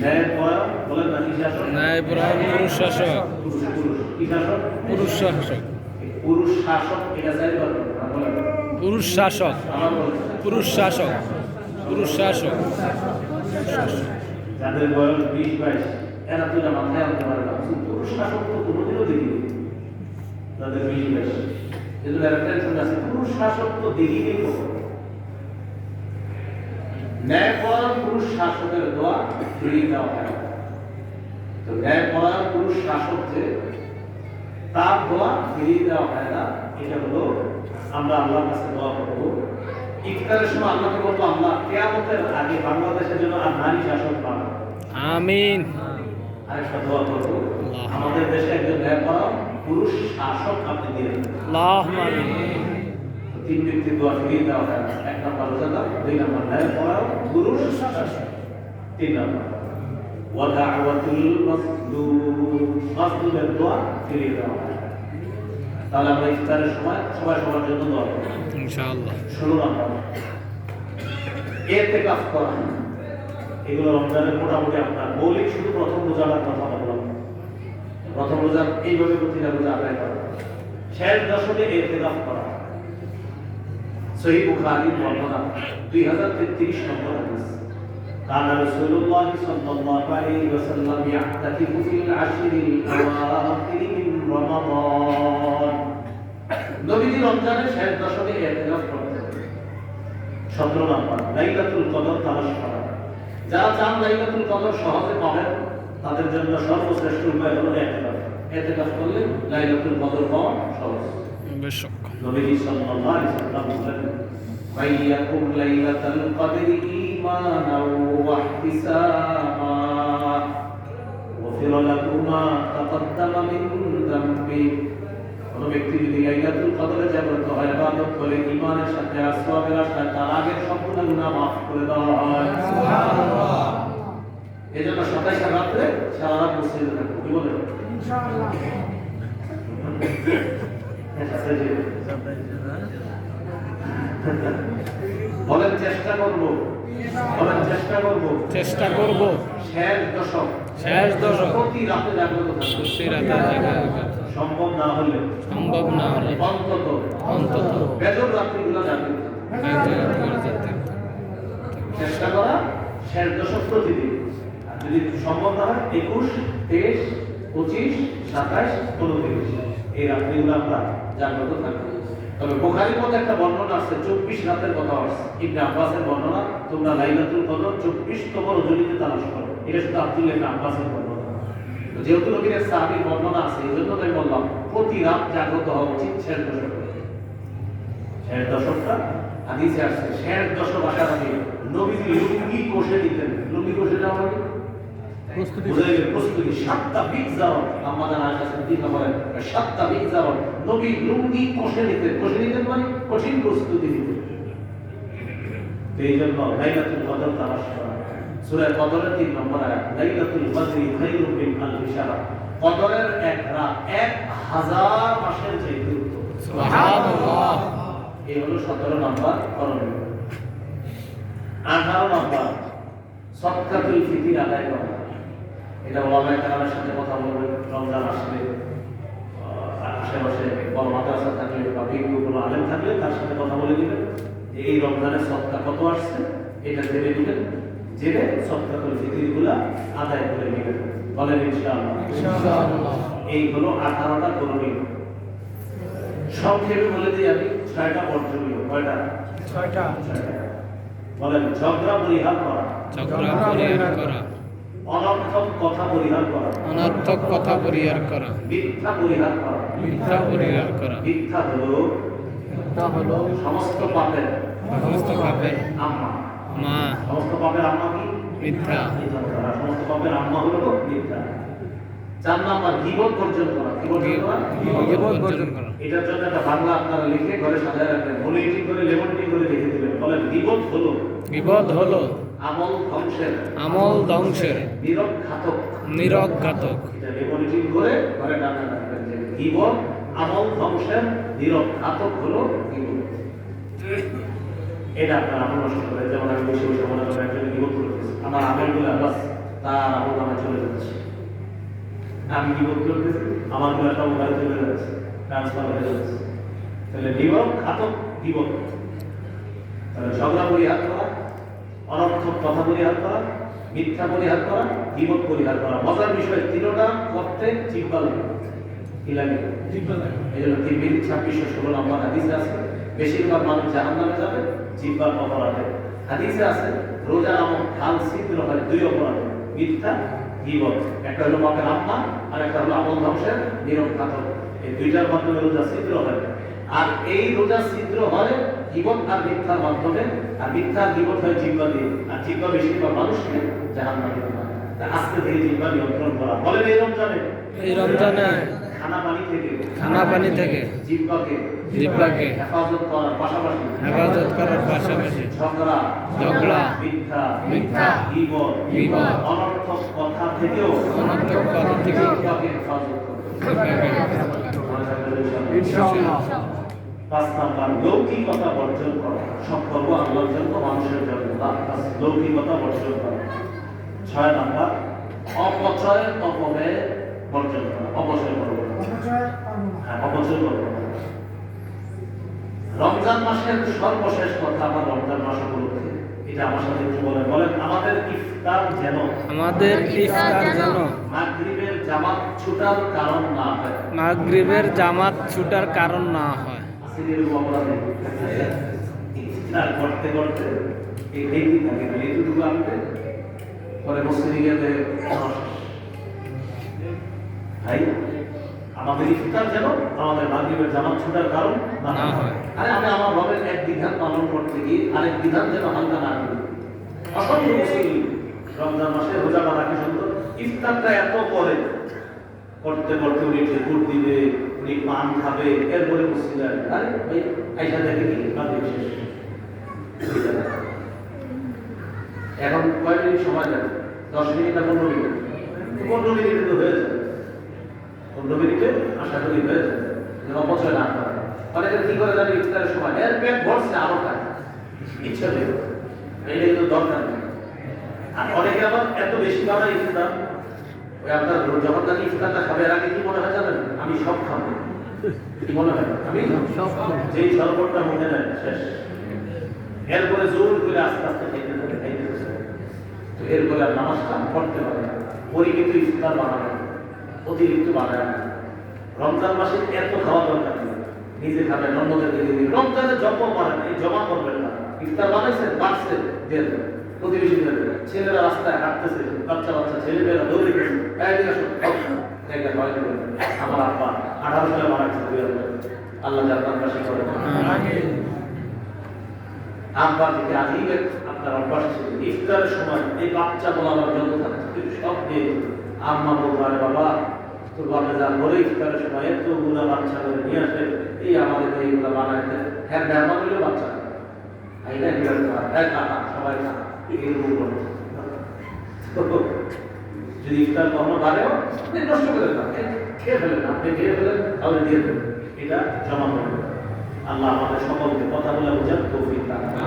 ন্যায়পরায়ণ বলেন না, কি শাসক? ন্যায়পরায়ণ পুরুষ শাসক। পুরুষ কি শাসক? পুরুষ শাসক। পুরুষ শাসক এটা চাইবার না, বলেন পুরুষ শাসক। পুরুষ শাসক, পুরুষ শাসক। যাদের বয়স 20-22 এরা তো এটা মাথায় আনতে পারে না। পুরুষ শাসক তো কোনোদিনও দেখিনি যাদের 20-22, এদের একটা টেনশন আছে, পুরুষ শাসক তো দেখিনি। ন্যায়পরায়ণ পুরুষ শাসকের দোয়া ফিরিয়ে দেওয়া হয়। তো ন্যায়পরায়ণ পুরুষ শাসক যে তার দোয়া ফিরিয়ে দেওয়া হয় না। এটা হলো আমরা আল্লাহর কাছে দোয়া করব। ইফতারের সময় আল্লাহকে বলবো, আল্লাহ কিয়ামতের আগে বাংলাদেশের জন্য আর নারী শাসক বানাও। আমিন। আরেকটা দোয়া করব, আমাদের দেশে একজন ন্যায়পরায়ণ পুরুষ শাসক আপনি দিয়ে দেন। আল্লাহুম্মা আমিন। তিন ব্যক্তির দোয়া ফিরিয়ে দেওয়া হয়। এক নম্বর রোজাদার, দুই নম্বর ন্যায়পরায়ণ পুরুষ শাসক, তিন নম্বর ওয়া দাওয়াতুল মাসলুম। মাসলুমের দোয়া ফিরিয়ে দেওয়া হয়। তাহলে আমরা ইফতারের সময় সবাই সবার জন্য দোয়া করব ইনশাআল্লাহ। 16 নম্বর ইতিকাফ করা। এগুলো রমজানের মোটামুটি আপনার মৌলিক, শুধু প্রথম রোজার কথা বললাম। প্রথম রোজা এইভাবে প্রতিটা রোজা আদায় করা, শেষ দশকে ইতিকাফ করা। সহিহ বুখারীর বর্ণনা 2033 নম্বর হাদিস, কানা রাসূলুল্লাহ সাল্লাল্লাহু আলাইহি ওয়াসাল্লাম ইয়াহতাকিফু ফিল আশরিল আওয়াখির মিন রমাদান। নবীজি রমজানের শেষ দশকে ইতিকাফ করতেন। 17 নম্বর লাইলাতুল কদর তালাশ করা। যারা চান লাইলাতুল কদর সহজে পাবেন তাদের জন্য সর্বশ্রেষ্ঠ উপায় হলো ইতিকাফ। ইতিকাফ করলে লাইলাতুল কদর পাওয়া সহজ। বেশক নবী সাল্লাল্লাহু আলাইহি ওয়াসাল্লাম বলেন, মাইয়াকুম লাইলাতুল কদরি ঈমানাও ওয়া ইহতিসাবা ওয়াফিরা লাহু মা তাকাদ্দামা মিন যামবি। কোন ব্যক্তি যদি লাইলাতুল কদরে জাগ্রত হয়, ইবাদত করে ঈমানের সাথে আর সওয়াবের আশায়, তার আগের সম্পূর্ণ গুনাহ maaf করে দেওয়া হয়। সুবহানাল্লাহ। এজন্য 27 রাতে সারা রাত মসজিদে থাকবো, কি বলেন? ইনশাআল্লাহ। বলেন চেষ্টা করব, বলেন চেষ্টা করব, চেষ্টা করব। শেষ দশক, শেষ দশক প্রতি রাতে জাগ্রত থাকবো, প্রতি রাতে জাগ্রত। সম্ভব না হলে, সম্ভব না হলে অন্তত অন্তত বেজর রাত্রিগুলো জাগ্রত চেষ্টা করা। শেষ দশক প্রতিদিন, আর যদি সম্ভব না হয় 21, 23, 25, 27, 29 এই রাত্রিগুলো আমরা জাগ্রত থাকবো। তবে বুখারীর মধ্যে একটা বর্ণনা আছে, 24 রাতের কথা আছে। ইবনে আব্বাসের বর্ণনা, তোমরা লাইলাতুল কদর 24তম রজনীতে তালাশ করো। এটা শুধু আব্দুল্লাহ ইবনে আব্বাসের বর্ণনা। তো যেহেতু নবীর সাহাবীর বর্ণনা আছে, এইজন্য আমি বললাম প্রতি রাত জাগ্রত হওয়া উচিত। শেষ দশক, শেষ দশকটা হাদিসে আসছে, শেষ দশক আসার আগে নবীজি লুঙ্গি কষে দিতেন। লুঙ্গি কষে দেওয়া মানে প্রস্তুতি, প্রস্তুতি। 7টা বিগ জাওয়ার, আমাদের আয়েশা সিদ্দিকা বলেন 7টা বিগ জাওয়ার নবী লুঙ্গি কষে দিতেন। কষে দিতেন মানে কঠিন প্রস্তুতি নিতেন। এইজন্য লাইলাতুল কদর তালাশ করা। সূরা কদরের 3 নম্বর আয়াত, লাইলাতুল কদরি খায়রুম মিন আলফি শাহর। কদরের এক রাত 1000 মাসের চাইতে উত্তম। সুবহানাল্লাহ। এই হলো 17 নম্বর করণীয়। 18 নম্বর সদকাতুল ফিতর আদায় করা। এটা ওলামায়ে কেরামের সাথে কথা বলবেন রমজান আসলে। আশেপাশে বড় মাদ্রাসা থাকলে বা বিজ্ঞ কোনো আলেম থাকলে তার সাথে কথা বলে দিবেন যে এই রমজানের সদকা কত আসছে এটা জেনে দিবেন, জেনে সদকাতুল ফিতরগুলা আদায় করে নেবেন। বলেন ইনশাআল্লাহ। এই হলো 18টা করণীয়। সংক্ষেপে বলে দিই আমি 6টা বর্জনীয়। কয়টা? 6টা। বলেন ঝগড়া পরিহার করা, অনর্থক কথা পরিহার করা, মিথ্যা পরিহার করা। মিথ্যা হলো সমস্ত পাপের আম্মা। সমস্ত পাপের আম্মা কি? মিথ্যা। সমস্ত পাপের আম্মা হলো মিথ্যা। 4 নাম্বার গীবত বর্জন করা। গীবত বর্জন করা। এটার জন্য একটা বাংলা আপনারা লিখে ঘরে সাজায় রাখবেন, মনিটরিং করে লেমনটি করে লিখে দিবেন। বলেন গীবত হলো আমল ধ্বংসের নীরব ঘাতক। এটা লেমনটি করে ঘরে টানা রাখবেন যে গীবত আমল ধ্বংসের নীরব ঘাতক হলো গীবত। এটা আপনার আমল নষ্ট করে। যেমন আমি বসে বসে মনে করেন একজন গীবত করতেছি, আমার আমলগুলো বাস তার আমল আমার চলে যাচ্ছে। আমি গীবত করতেছি, আমার গুলো সব ঘরে চলে যাচ্ছে, ট্রান্সফার হয়ে যাচ্ছে। তাহলে নীরব ঘাতক গীবত। তাহলে ঝগড়া পরিহার করা, অনর্থক কথা পরিহার করা, মিথ্যা পরিহার করা, গীবত পরিহার করা। মজার বিষয়, তিনটা করতে জিহ্বা লাগে। কি লাগে? জিহ্বা লাগে। এই জন্য 3:26-16 নম্বর হাদিসে আছে বেশিরভাগ মানুষ জাহান্নামে যাবে জিহ্বার অপরাধে। হাদিসে আছে রোজা নামক ঢাল ছিদ্র হয় 2 অপরাধে, মিথ্যা, গীবত। একটা হলো পাপের আম্মা আর একটা হলো আমল ধ্বংসের নীরব ঘাতক। এই দুইটার মাধ্যমে রোজা ছিদ্র হয়। আর এই রোজা ছিদ্র হয় গীবত আর মিথ্যার মাধ্যমে। আর মিথ্যা গীবত হয় জিহ্বা দিয়ে। আর জিহ্বা বেশিরভাগ মানুষকে জাহান্নামে দিবে। আজকে থেকে জিহ্বা নিয়ন্ত্রণ করা। বলেন এই রমজানে খানা পানি থেকে জিহ্বাকে হেফাজত করার পাশাপাশি ঝগড়া, মিথ্যা, গীবত, অনর্থক কথা থেকেও জিহ্বাকে হেফাজত করতে ইনশাআল্লাহ। 5 নাম্বার লৌকিকতা বর্জন করা। সব করবো আল্লাহর জন্য, মানুষের জন্য, লৌকিকতা বর্জন করা। 6 নাম্বার অপচয় অপব্যয় বর্জন করা। অপচয় করবো না। অপচয় করবো না। রমজান মাসের সর্বশেষ কথা আমার রমজান মাস উপলক্ষে এটা আমার সাথে একটু বলেন আমাদের ইফতার যেন মাগরিবের জামাত ছুটার কারণ না হয়। আসিরের অপরাধে ইফতার করতে করতে এই দেখি থাকে না, এইটুকু আনতে পরে মসজিদে গেলে ভাই আমাদের ইফতার যেন আমাদের মাগরিবের জামাত ছুটার কারণ না হয়। আরে আমি আমার রবের এক বিধান পালন করতে গিয়ে আরেক বিধান যেন হালকা না করি। অসংখ্য মুসলিম রমজান মাসে রোজাটা রাখে সুন্দর, ইফতারটা এত করে করতে করতে উনি ঠেকুর দিবে, উনি পান খাবে, এরপরে মসজিদে আসবে। আরে ভাই আইসা দেখে কি মাগরিব শেষ। এখন কয় মিনিট সময় যাবে? 10 মিনিট না 15 মিনিট? 15 মিনিট তো হয়ে যাবে। 15 মিনিটে আশা করি হয়ে যাবে। অপচয় না করে। অনেকে কি করে জানি ইফতারের সময় এর পেট ভরছে আরো খায়, ইচ্ছা নেই, এইটাই তো দরকার নেই। আর অনেকে আবার এত বেশি বানায় ইফতার, ওই আপনার যখন তাকে ইফতারটা খাবে এর আগে কি মনে হয় জানেন? আমি সব খাবো। কি মনে হয়? আমি সব খাবো। যেই শরবতটা মনে নেয় শেষ। এরপরে জোর করে আস্তে আস্তে খাইতে তো এরপরে আর নামাজটা পড়তে পারে না। পরিমিত ইফতার বানাবে, অতিরিক্ত বানায় না। রমজান মাসে এত খাওয়া দরকার নেই। নিজে খাবেন, অন্যদেরকে দিয়ে দিন। রমজানে জপ করেন, এই জমা করবেন না। ইফতার বানাইছেন, বাড়ছে, দিয়ে দেবেন প্রতিবেশী দেবেন। ছেলেরা রাস্তায় হাঁটতেছে, বাচ্চা ছেলেমেয়েরা দৌড়ে গেছে, আমার আব্বা 18 সালে মারা গেছে। আল্লাহ জান্নাত বাসী করে। আব্বা থেকে আজিবের আপনার অভ্যাস ছিল ইফতারের সময় এই বাচ্চা বলার জন্য থাকছে সব দিয়ে আম্মা বলবো, আরে বাবা তোর বাবা যা করে ইফতারের সময় এতগুলা বাচ্চা করে নিয়ে আসে, এই আমাদের এইগুলা বানায় দেয়। হ্যাঁ মেহমান হলেও বাচ্চা সবাই যদি ইফতার কখনো বাড়েও নষ্ট করে না, খেয়ে ফেলেন, আপনি খেয়ে ফেলেন, তাহলে দিয়ে দেবেন। এটা জমা করবেন। আল্লাহ আমাদের সকলকে কথা বলে বোঝার তৌফিক দান করুন।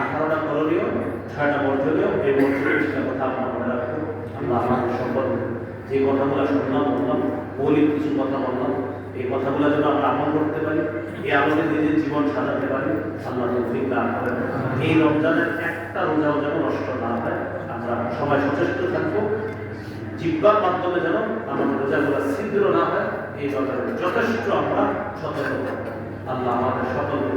18টা করণীয়, 6টা বর্জনীয়, এই বর্জনীয় কথা আপনারা মনে রাখবেন। আল্লাহ আমাদের সম্পর্কে যে কথাগুলো শুনলাম বললাম, মৌলিক কিছু কথা বললাম, এই কথাগুলো যেন আমরা আমল করতে পারি, এই আমলে নিজের জীবন সাজাতে পারি। আল্লাহ তৌফিক দান করেন। এই রমজানের একটা রোজাও যেন নষ্ট না হয়, আমরা সবাই সচেষ্ট থাকবো। জিহ্বার মাধ্যমে যেন আমাদের রোজাগুলো ছিদ্র না হয়, এই ব্যাপারে যথেষ্ট আমরা সতর্ক থাকবো। আল্লাহ আমাদের সকলকে